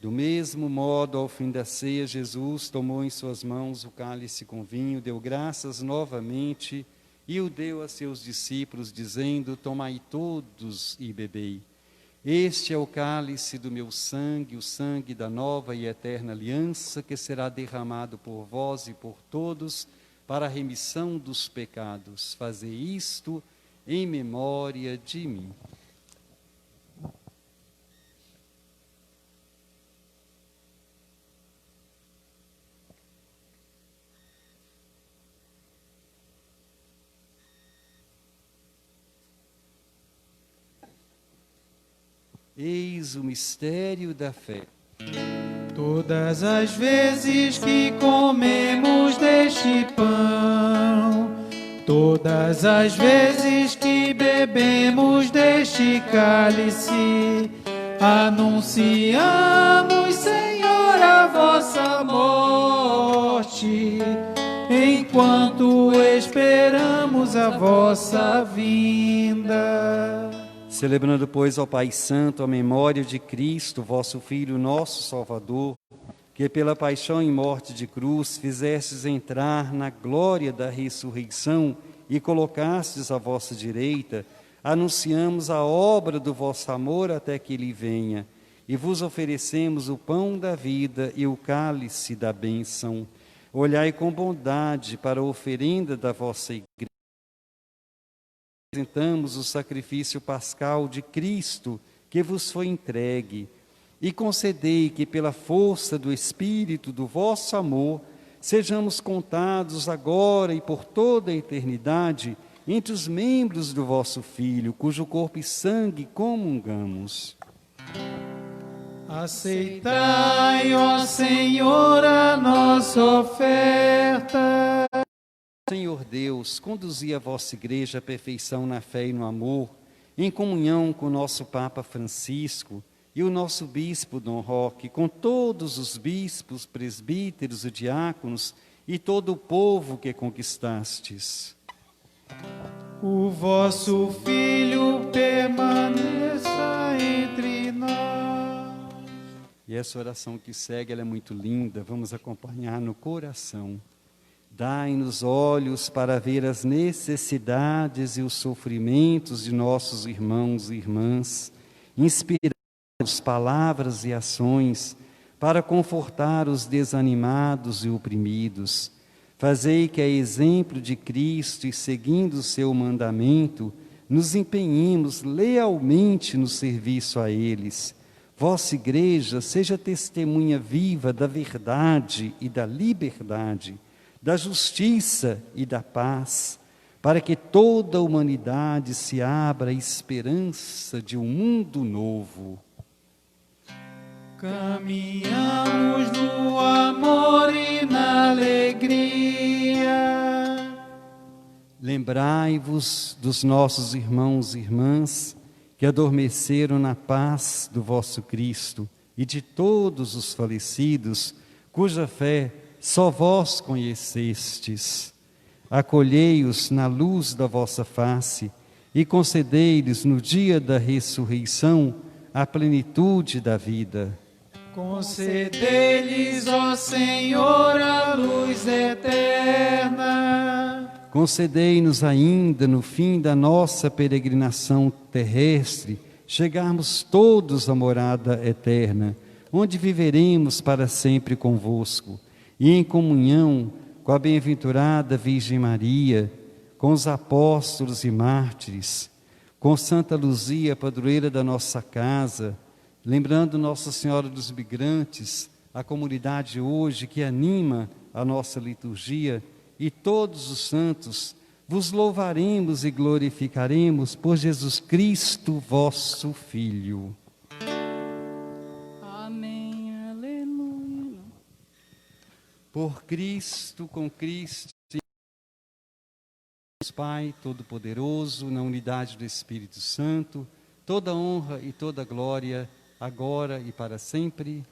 Do mesmo modo, ao fim da ceia, Jesus tomou em suas mãos o cálice com vinho, deu graças novamente e o deu a seus discípulos, dizendo: tomai todos e bebei. Este é o cálice do meu sangue, o sangue da nova e eterna aliança, que será derramado por vós e por todos para a remissão dos pecados. Fazei isto em memória de mim. Eis o mistério da fé. Todas as vezes que comemos deste pão, todas as vezes que bebemos deste cálice, anunciamos, Senhor, a vossa morte, enquanto esperamos a vossa vinda. Celebrando, pois, ao Pai Santo, a memória de Cristo, vosso Filho, nosso Salvador, que pela paixão e morte de cruz fizestes entrar na glória da ressurreição e colocastes à vossa direita, anunciamos a obra do vosso amor até que Ele venha, e vos oferecemos o pão da vida e o cálice da bênção. Olhai com bondade para a oferenda da vossa igreja. Apresentamos o sacrifício pascal de Cristo, que vos foi entregue, e concedei que, pela força do Espírito do vosso amor, sejamos contados agora e por toda a eternidade entre os membros do vosso Filho, cujo corpo e sangue comungamos. Aceitai, ó Senhor, a nossa oferta. Senhor Deus, conduzi a vossa igreja à perfeição na fé e no amor, em comunhão com o nosso Papa Francisco e o nosso Bispo Dom Roque, com todos os bispos, presbíteros e diáconos e todo o povo que conquistastes. O vosso Filho permaneça entre nós. E essa oração que segue, ela é muito linda, vamos acompanhar no coração. Dai-nos olhos para ver as necessidades e os sofrimentos de nossos irmãos e irmãs, inspirai-nos palavras e ações para confortar os desanimados e oprimidos. Fazei que, a exemplo de Cristo e seguindo o seu mandamento, nos empenhemos lealmente no serviço a eles. Vossa Igreja seja testemunha viva da verdade e da liberdade, da justiça e da paz, para que toda a humanidade se abra à esperança de um mundo novo. Caminhamos no amor e na alegria. Lembrai-vos dos nossos irmãos e irmãs que adormeceram na paz do vosso Cristo e de todos os falecidos, cuja fé só vós conhecestes. Acolhei-os na luz da vossa face e concedei-lhes no dia da ressurreição a plenitude da vida. Concedei-lhes, ó Senhor, a luz eterna. Concedei-nos ainda, no fim da nossa peregrinação terrestre, chegarmos todos à morada eterna, onde viveremos para sempre convosco, e em comunhão com a bem-aventurada Virgem Maria, com os apóstolos e mártires, com Santa Luzia, padroeira da nossa casa, lembrando Nossa Senhora dos Migrantes, a comunidade hoje que anima a nossa liturgia, e todos os santos, vos louvaremos e glorificaremos por Jesus Cristo, vosso Filho. Amém, aleluia. Por Cristo, com Cristo, Pai Todo-Poderoso, na unidade do Espírito Santo, toda honra e toda glória, agora e para sempre.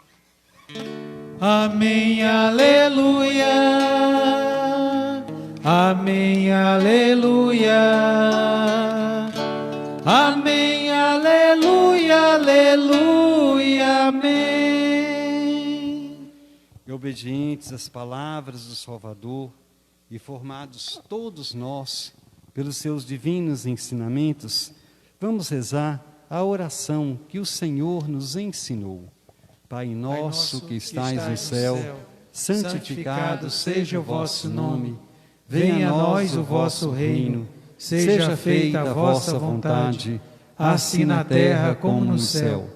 Amém, aleluia. Amém, aleluia. Amém, aleluia, aleluia, amém. E obedientes às palavras do Salvador e formados todos nós pelos seus divinos ensinamentos, vamos rezar a oração que o Senhor nos ensinou. Pai nosso que estais no céu, santificado seja o vosso nome. Venha a nós o vosso reino, seja feita a vossa vontade, assim na terra como no céu.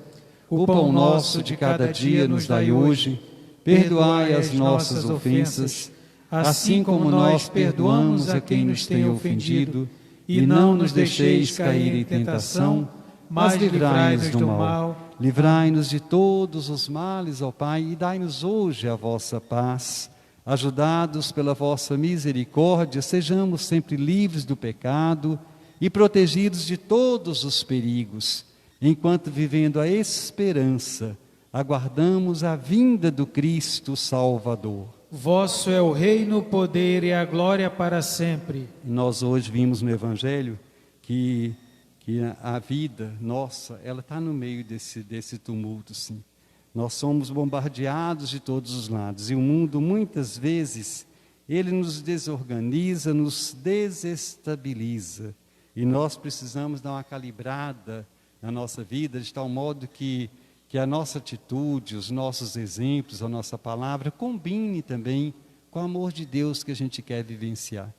O pão nosso de cada dia nos dai hoje, perdoai as nossas ofensas, assim como nós perdoamos a quem nos tem ofendido, e não nos deixeis cair em tentação, mas livrai-nos do mal. Livrai-nos de todos os males, ó Pai, e dai-nos hoje a vossa paz. Ajudados pela vossa misericórdia, sejamos sempre livres do pecado e protegidos de todos os perigos, enquanto, vivendo a esperança, aguardamos a vinda do Cristo Salvador. Vosso é o reino, o poder e a glória para sempre. Nós hoje vimos no Evangelho que a vida nossa, ela está no meio desse tumulto, sim. Nós somos bombardeados de todos os lados e o mundo, muitas vezes, ele nos desorganiza, nos desestabiliza. E nós precisamos dar uma calibrada na nossa vida, de tal modo que a nossa atitude, os nossos exemplos, a nossa palavra, combine também com o amor de Deus que a gente quer vivenciar.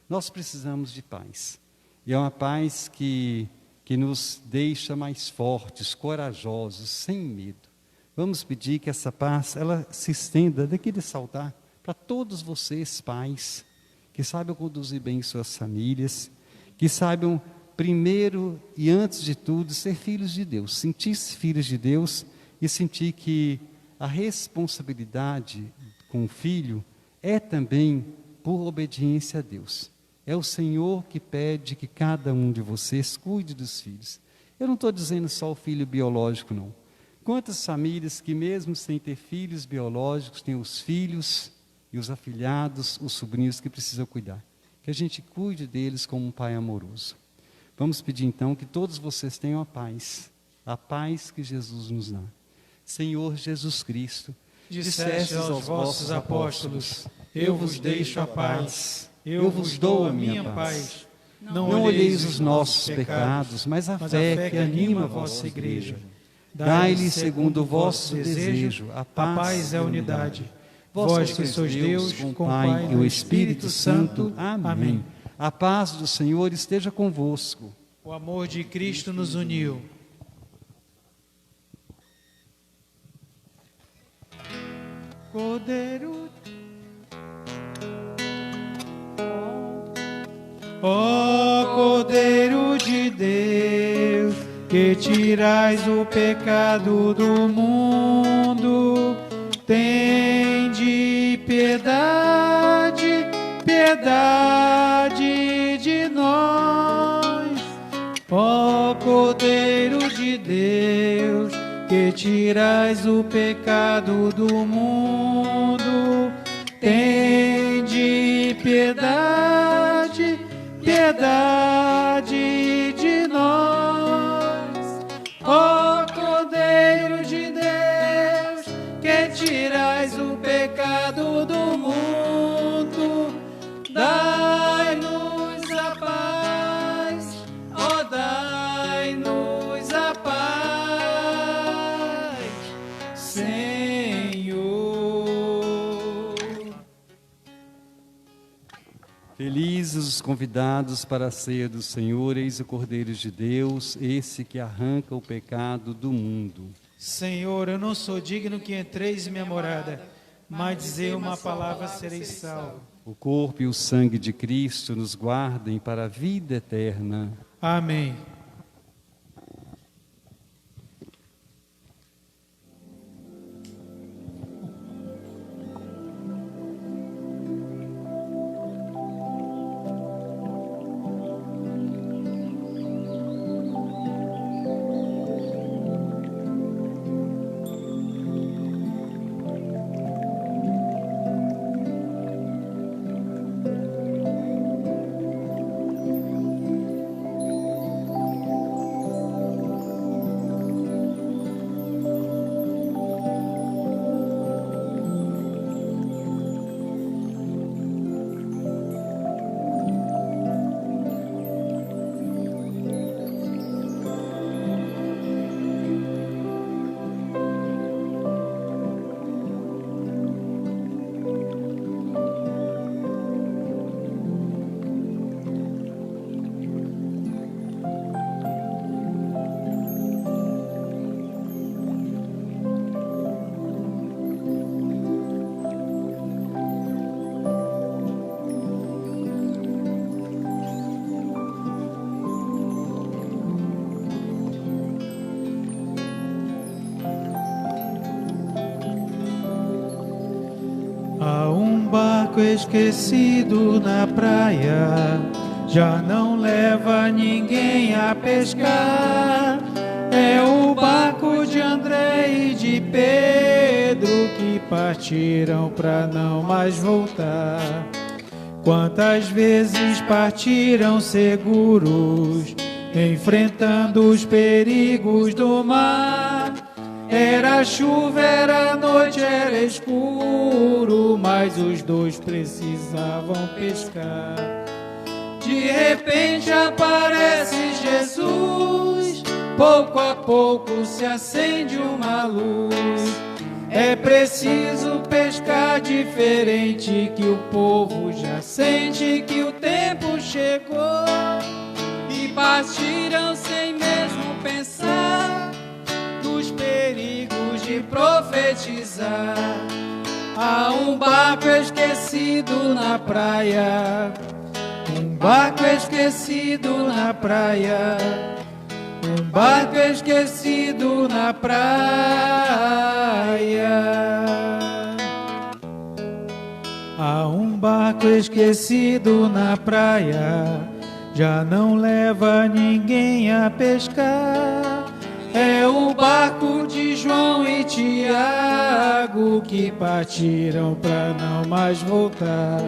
Nós precisamos de paz. E é uma paz que que nos deixa mais fortes, corajosos, sem medo. Vamos pedir que essa paz, ela se estenda daqui desse altar para todos vocês, pais, que saibam conduzir bem suas famílias, que saibam, primeiro e antes de tudo, ser filhos de Deus, sentir-se filhos de Deus e sentir que a responsabilidade com o filho é também por obediência a Deus. É o Senhor que pede que cada um de vocês cuide dos filhos. Eu não estou dizendo só o filho biológico, não. Quantas famílias que mesmo sem ter filhos biológicos, têm os filhos e os afilhados, os sobrinhos que precisam cuidar. Que a gente cuide deles como um pai amoroso. Vamos pedir então que todos vocês tenham a paz que Jesus nos dá. Senhor Jesus Cristo, Disseste aos vossos apóstolos: eu vos deixo a paz, eu vos dou a minha paz. Não olheis os nossos pecados, mas a fé que anima a vossa igreja. Dai-lhe segundo o vosso desejo, a paz e a unidade. Vós que sois Deus, com o Pai e o Espírito Santo. Amém. A paz do Senhor esteja convosco. O amor de Cristo nos uniu. Cordeiro, ó Cordeiro de Deus, que tirais o pecado do mundo, tende piedade, piedade de nós. Ó Cordeiro de Deus, que tirais o pecado do mundo, tende piedade, piedade de nós. Ó Cordeiro de Deus, que tirais o pecado do mundo, dai-nos a paz, ó dai-nos a paz, Senhor. Felizes os convidados para a ceia do Senhor, eis o Cordeiro de Deus, esse que arranca o pecado do mundo. Senhor, eu não sou digno que entreis em minha morada, mas dizei uma palavra serei salvo. O corpo e o sangue de Cristo nos guardem para a vida eterna. Amém. Esquecido na praia, já não leva ninguém a pescar. É o barco de André e de Pedro que partiram para não mais voltar. Quantas vezes partiram seguros, enfrentando os perigos do mar. Era chuva, era noite, era escuro, mas os dois precisavam pescar. De repente aparece Jesus, pouco a pouco se acende uma luz. É preciso pescar diferente, que o povo já sente que o tempo chegou. E partiram sem medo profetizar. Há um barco esquecido na praia, um barco esquecido na praia, um barco esquecido na praia. Há um barco esquecido na praia, já não leva ninguém a pescar. É o barco de João e Tiago que partiram para não mais voltar.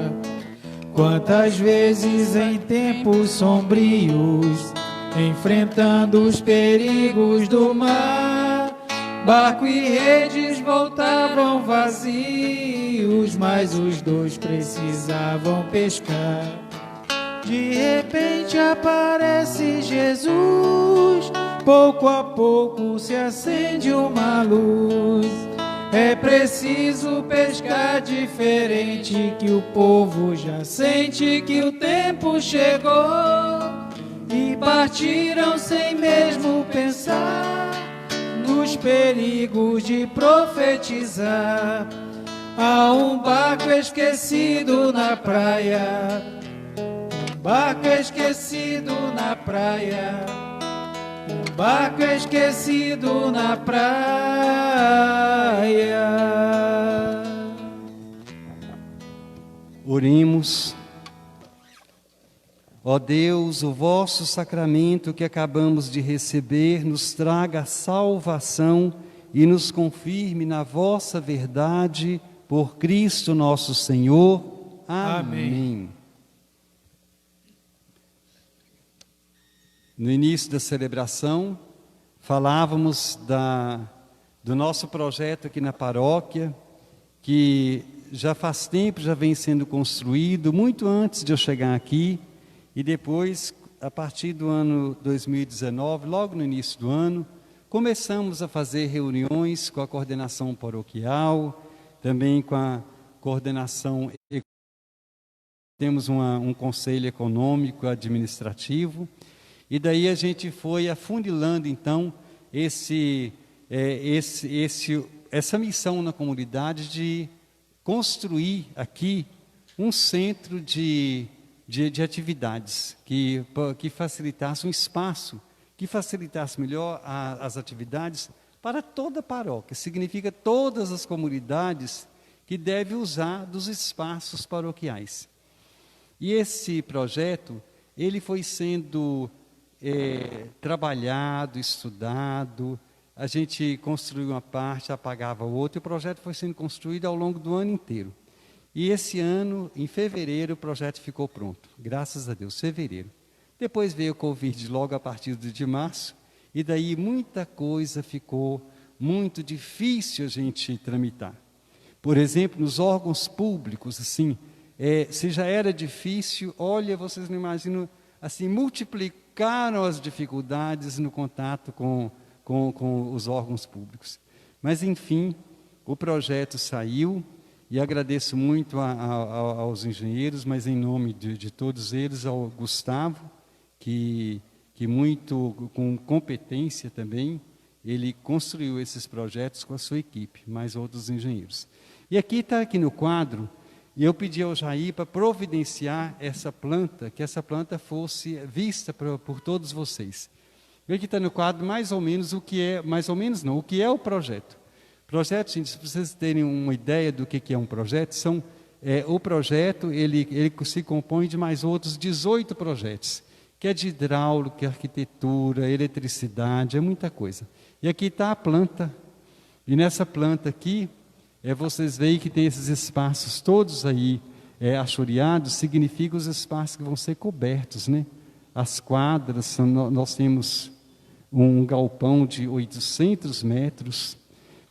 Quantas vezes em tempos sombrios, enfrentando os perigos do mar, barco e redes voltavam vazios, mas os dois precisavam pescar. De repente aparece Jesus, pouco a pouco se acende uma luz. É preciso pescar diferente, que o povo já sente que o tempo chegou. E partiram sem mesmo pensar nos perigos de profetizar. Há um barco esquecido na praia, um barco esquecido na praia, um barco esquecido na praia. Oremos. Ó Deus, o vosso sacramento que acabamos de receber nos traga a salvação e nos confirme na vossa verdade, por Cristo nosso Senhor. Amém. No início da celebração, falávamos do nosso projeto aqui na paróquia, que já faz tempo, já vem sendo construído, muito antes de eu chegar aqui, e depois, a partir do ano 2019, logo no início do ano, começamos a fazer reuniões com a coordenação paroquial, também com a coordenação, temos um conselho econômico, administrativo, e daí a gente foi afunilando, então, essa missão na comunidade de construir aqui um centro de atividades que facilitasse um espaço, que facilitasse melhor as atividades para toda a paróquia. Significa todas as comunidades que devem usar dos espaços paroquiais. E esse projeto, ele foi sendo trabalhado, estudado, a gente construiu uma parte, apagava outra, e o projeto foi sendo construído ao longo do ano inteiro. E esse ano, em fevereiro, o projeto ficou pronto. Graças a Deus, fevereiro. Depois veio o Covid logo a partir de março, e daí muita coisa ficou muito difícil a gente tramitar. Por exemplo, nos órgãos públicos, assim, se já era difícil, olha, vocês não imaginam, assim, multiplicaram as dificuldades no contato com os órgãos públicos. Mas, enfim, o projeto saiu, e agradeço muito aos engenheiros, mas em nome de todos eles, ao Gustavo, que muito com competência também, ele construiu esses projetos com a sua equipe, mais outros engenheiros. E aqui está aqui no quadro, e eu pedi ao Jair para providenciar essa planta, que essa planta fosse vista por todos vocês. E aqui está no quadro mais ou menos o que é, mais ou menos não, o que é o projeto. Projeto, gente, se vocês terem uma ideia do que é um projeto, o projeto ele se compõe de mais outros 18 projetos, que é de hidráulica, arquitetura, eletricidade, é muita coisa. E aqui está a planta, e nessa planta aqui, vocês veem que tem esses espaços todos aí achoreados, significa os espaços que vão ser cobertos, né? As quadras, nós temos um galpão de 800 metros.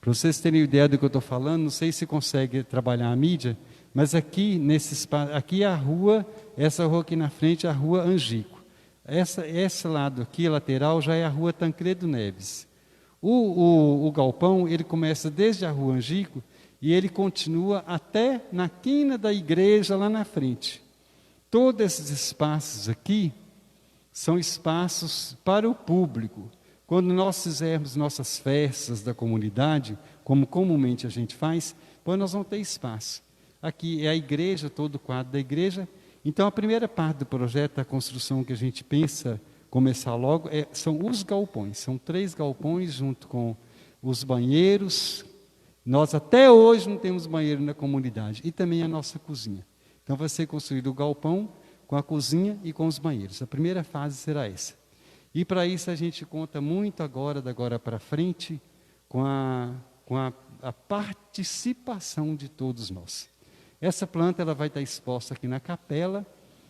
Para vocês terem ideia do que eu estou falando, não sei se consegue trabalhar a mídia, mas aqui nesse espaço, aqui é a rua, essa rua aqui na frente é a rua Angico. Esse lado aqui, lateral, já é a rua Tancredo Neves. O galpão, ele começa desde a rua Angico e ele continua até na quina da igreja lá na frente. Todos esses espaços aqui são espaços para o público. quando nós fizermos nossas festas da comunidade, como comumente a gente faz, pois nós vamos ter espaço. Aqui é a igreja, todo o quadro da igreja. Então, a primeira parte do projeto da construção que a gente pensa começar logo são os galpões. São 3 galpões junto com os banheiros. Nós até hoje não temos banheiro na comunidade. E também a nossa cozinha. Então, vai ser construído o galpão com a cozinha e com os banheiros. A primeira fase será essa. E para isso a gente conta muito agora, da agora para frente, com a participação de todos nós. Essa planta ela vai estar exposta aqui na capela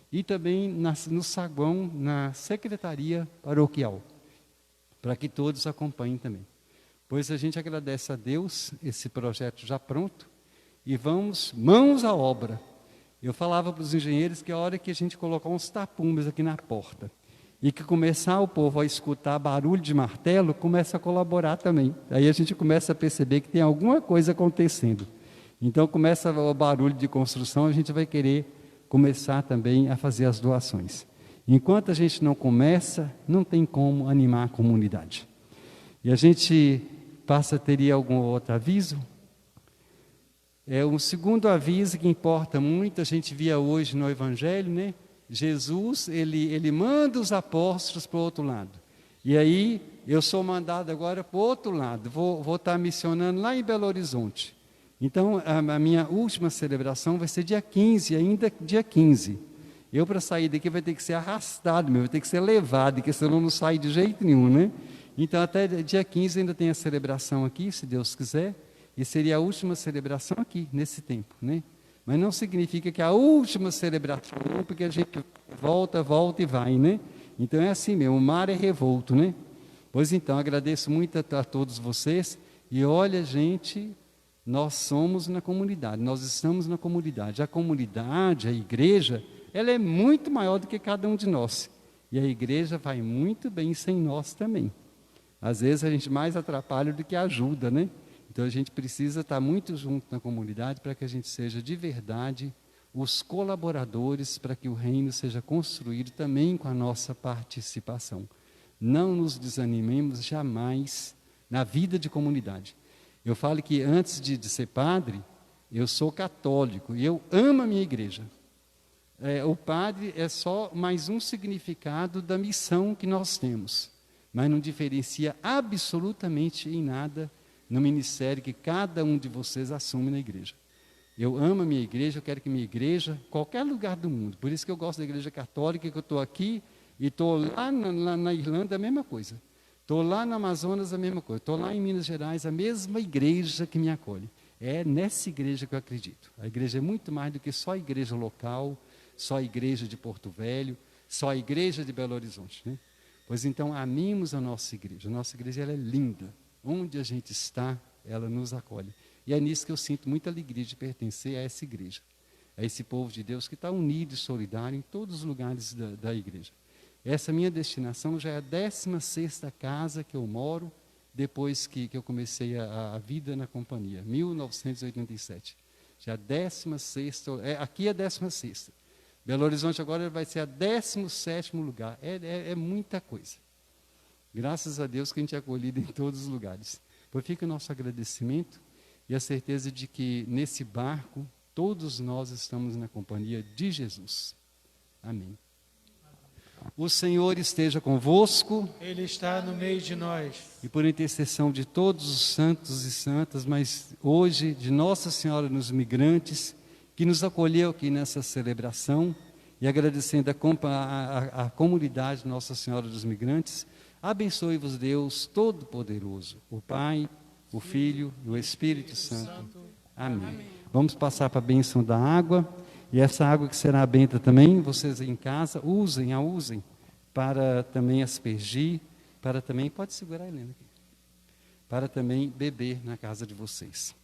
e também no saguão, na secretaria paroquial, para que todos acompanhem também. Pois a gente agradece a Deus esse projeto já pronto e vamos mãos à obra. Eu falava para os engenheiros que a hora que a gente colocar uns tapumes aqui na porta e que começar o povo a escutar barulho de martelo, começa a colaborar também. Aí a gente começa a perceber que tem alguma coisa acontecendo. Então, começa o barulho de construção, a gente vai querer começar também a fazer as doações. Enquanto a gente não começa, não tem como animar a comunidade. E a gente teria algum outro aviso? Um segundo aviso que importa muito, a gente via hoje no Evangelho, né? Jesus, ele manda os apóstolos para o outro lado. E aí, eu sou mandado agora para o outro lado, vou estar missionando lá em Belo Horizonte. Então, a minha última celebração vai ser dia 15, ainda dia 15. Eu, para sair daqui, vai ter que ser arrastado, vai ter que ser levado, porque senão não sai de jeito nenhum, né? Então, até dia 15 ainda tem a celebração aqui, se Deus quiser, e seria a última celebração aqui, nesse tempo, né? Mas não significa que a última celebração, porque a gente volta e vai, né? Então, é assim mesmo, o mar é revolto, né? Pois então, agradeço muito a todos vocês, e olha, gente... Nós somos na comunidade, nós estamos na comunidade. A comunidade, a igreja, ela é muito maior do que cada um de nós. E a igreja vai muito bem sem nós também. Às vezes a gente mais atrapalha do que ajuda, né? Então a gente precisa estar muito junto na comunidade para que a gente seja de verdade os colaboradores para que o reino seja construído também com a nossa participação. Não nos desanimemos jamais na vida de comunidade. Eu falo que antes de ser padre, eu sou católico e eu amo a minha igreja. O padre é só mais um significado da missão que nós temos, mas não diferencia absolutamente em nada no ministério que cada um de vocês assume na igreja. Eu amo a minha igreja, eu quero que minha igreja, qualquer lugar do mundo, por isso que eu gosto da igreja católica, que eu estou aqui e estou lá na Irlanda, a mesma coisa. Estou lá no Amazonas, a mesma coisa. Estou lá em Minas Gerais, a mesma igreja que me acolhe. É nessa igreja que eu acredito. A igreja é muito mais do que só a igreja local, só a igreja de Porto Velho, só a igreja de Belo Horizonte, né? Pois então, amemos a nossa igreja. A nossa igreja ela é linda. Onde a gente está, ela nos acolhe. E é nisso que eu sinto muita alegria de pertencer a essa igreja. A esse povo de Deus que está unido e solidário em todos os lugares da igreja. Essa minha destinação já é a 16ª casa que eu moro, depois que eu comecei a vida na companhia, 1987. Já 16ª, aqui é a 16ª. Belo Horizonte agora vai ser a 17º lugar. É muita coisa. Graças a Deus que a gente é acolhido em todos os lugares. Pois fica o nosso agradecimento e a certeza de que nesse barco todos nós estamos na companhia de Jesus. Amém. O Senhor esteja convosco. Ele está no meio de nós. E por intercessão de todos os santos e santas, mas hoje de Nossa Senhora nos Migrantes, que nos acolheu aqui nessa celebração, e agradecendo a comunidade Nossa Senhora dos Migrantes, abençoe-vos Deus Todo-Poderoso, o Pai, o Filho e o Espírito Santo. Amém. Vamos passar para a bênção da água. E essa água que será benta também, vocês em casa, usem para também aspergir, para também, pode segurar a Helena aqui, para também beber na casa de vocês.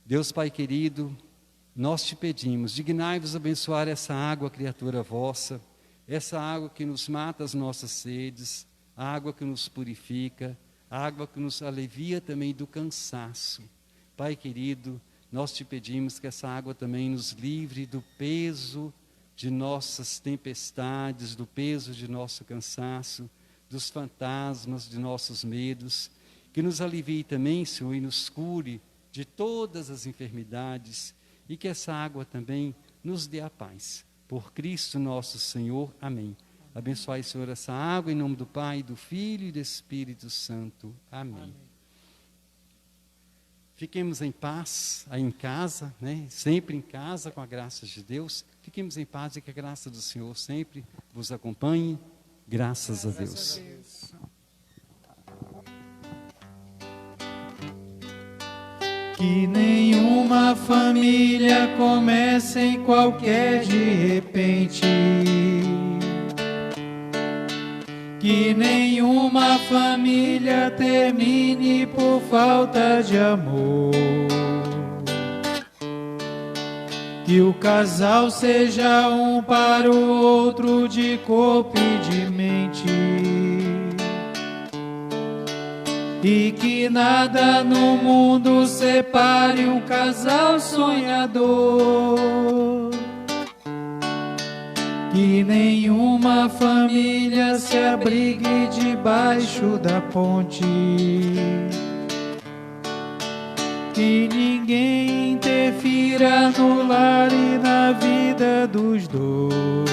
Deus Pai querido, nós te pedimos, dignai-vos abençoar essa água, criatura vossa, essa água que nos mata as nossas sedes, a água que nos purifica, a água que nos alivia também do cansaço. Pai querido, nós te pedimos que essa água também nos livre do peso de nossas tempestades, do peso de nosso cansaço, dos fantasmas, de nossos medos, que nos alivie também, Senhor, e nos cure de todas as enfermidades, e que essa água também nos dê a paz. Por Cristo nosso Senhor. Amém. Abençoai, Senhor, essa água em nome do Pai, do Filho e do Espírito Santo. Amém. Fiquemos em paz aí em casa, né? Sempre em casa, com a graça de Deus. Fiquemos em paz e que a graça do Senhor sempre vos acompanhe. Graças a Deus. Que nenhuma família comece em qualquer de repente. Que nenhuma família termine por falta de amor. Que o casal seja um para o outro de corpo e de mente. E que nada no mundo separe um casal sonhador. Que nenhuma família se abrigue debaixo da ponte. Que ninguém interfira no lar e na vida dos dois.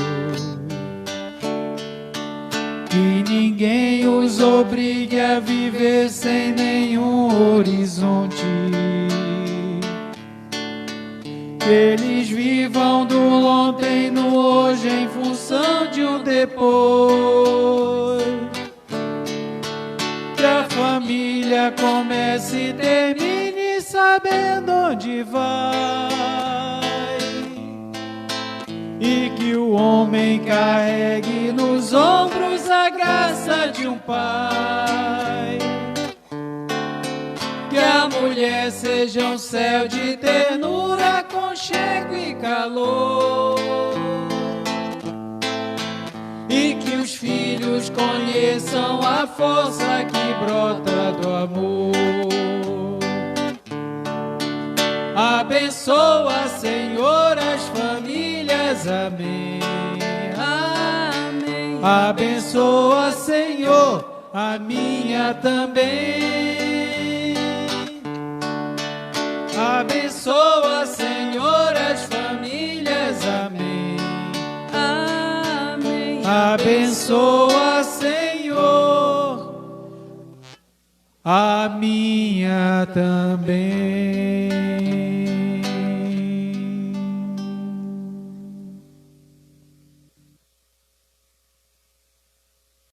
Que ninguém os obrigue a viver sem nenhum horizonte. Que eles vivam do ontem no hoje em função de um depois. Que a família comece e termine sabendo onde vai. E que o homem carregue nos ombros a graça de um pai. Que a mulher seja um céu de ternura, aconchego e calor. E que os filhos conheçam a força que brota do amor. Abençoa, Senhor, as famílias. Amém. Amém. Abençoa, Senhor, a minha também. Abençoa, Senhor, as famílias. Amém. Amém. Abençoa, Senhor, a minha também.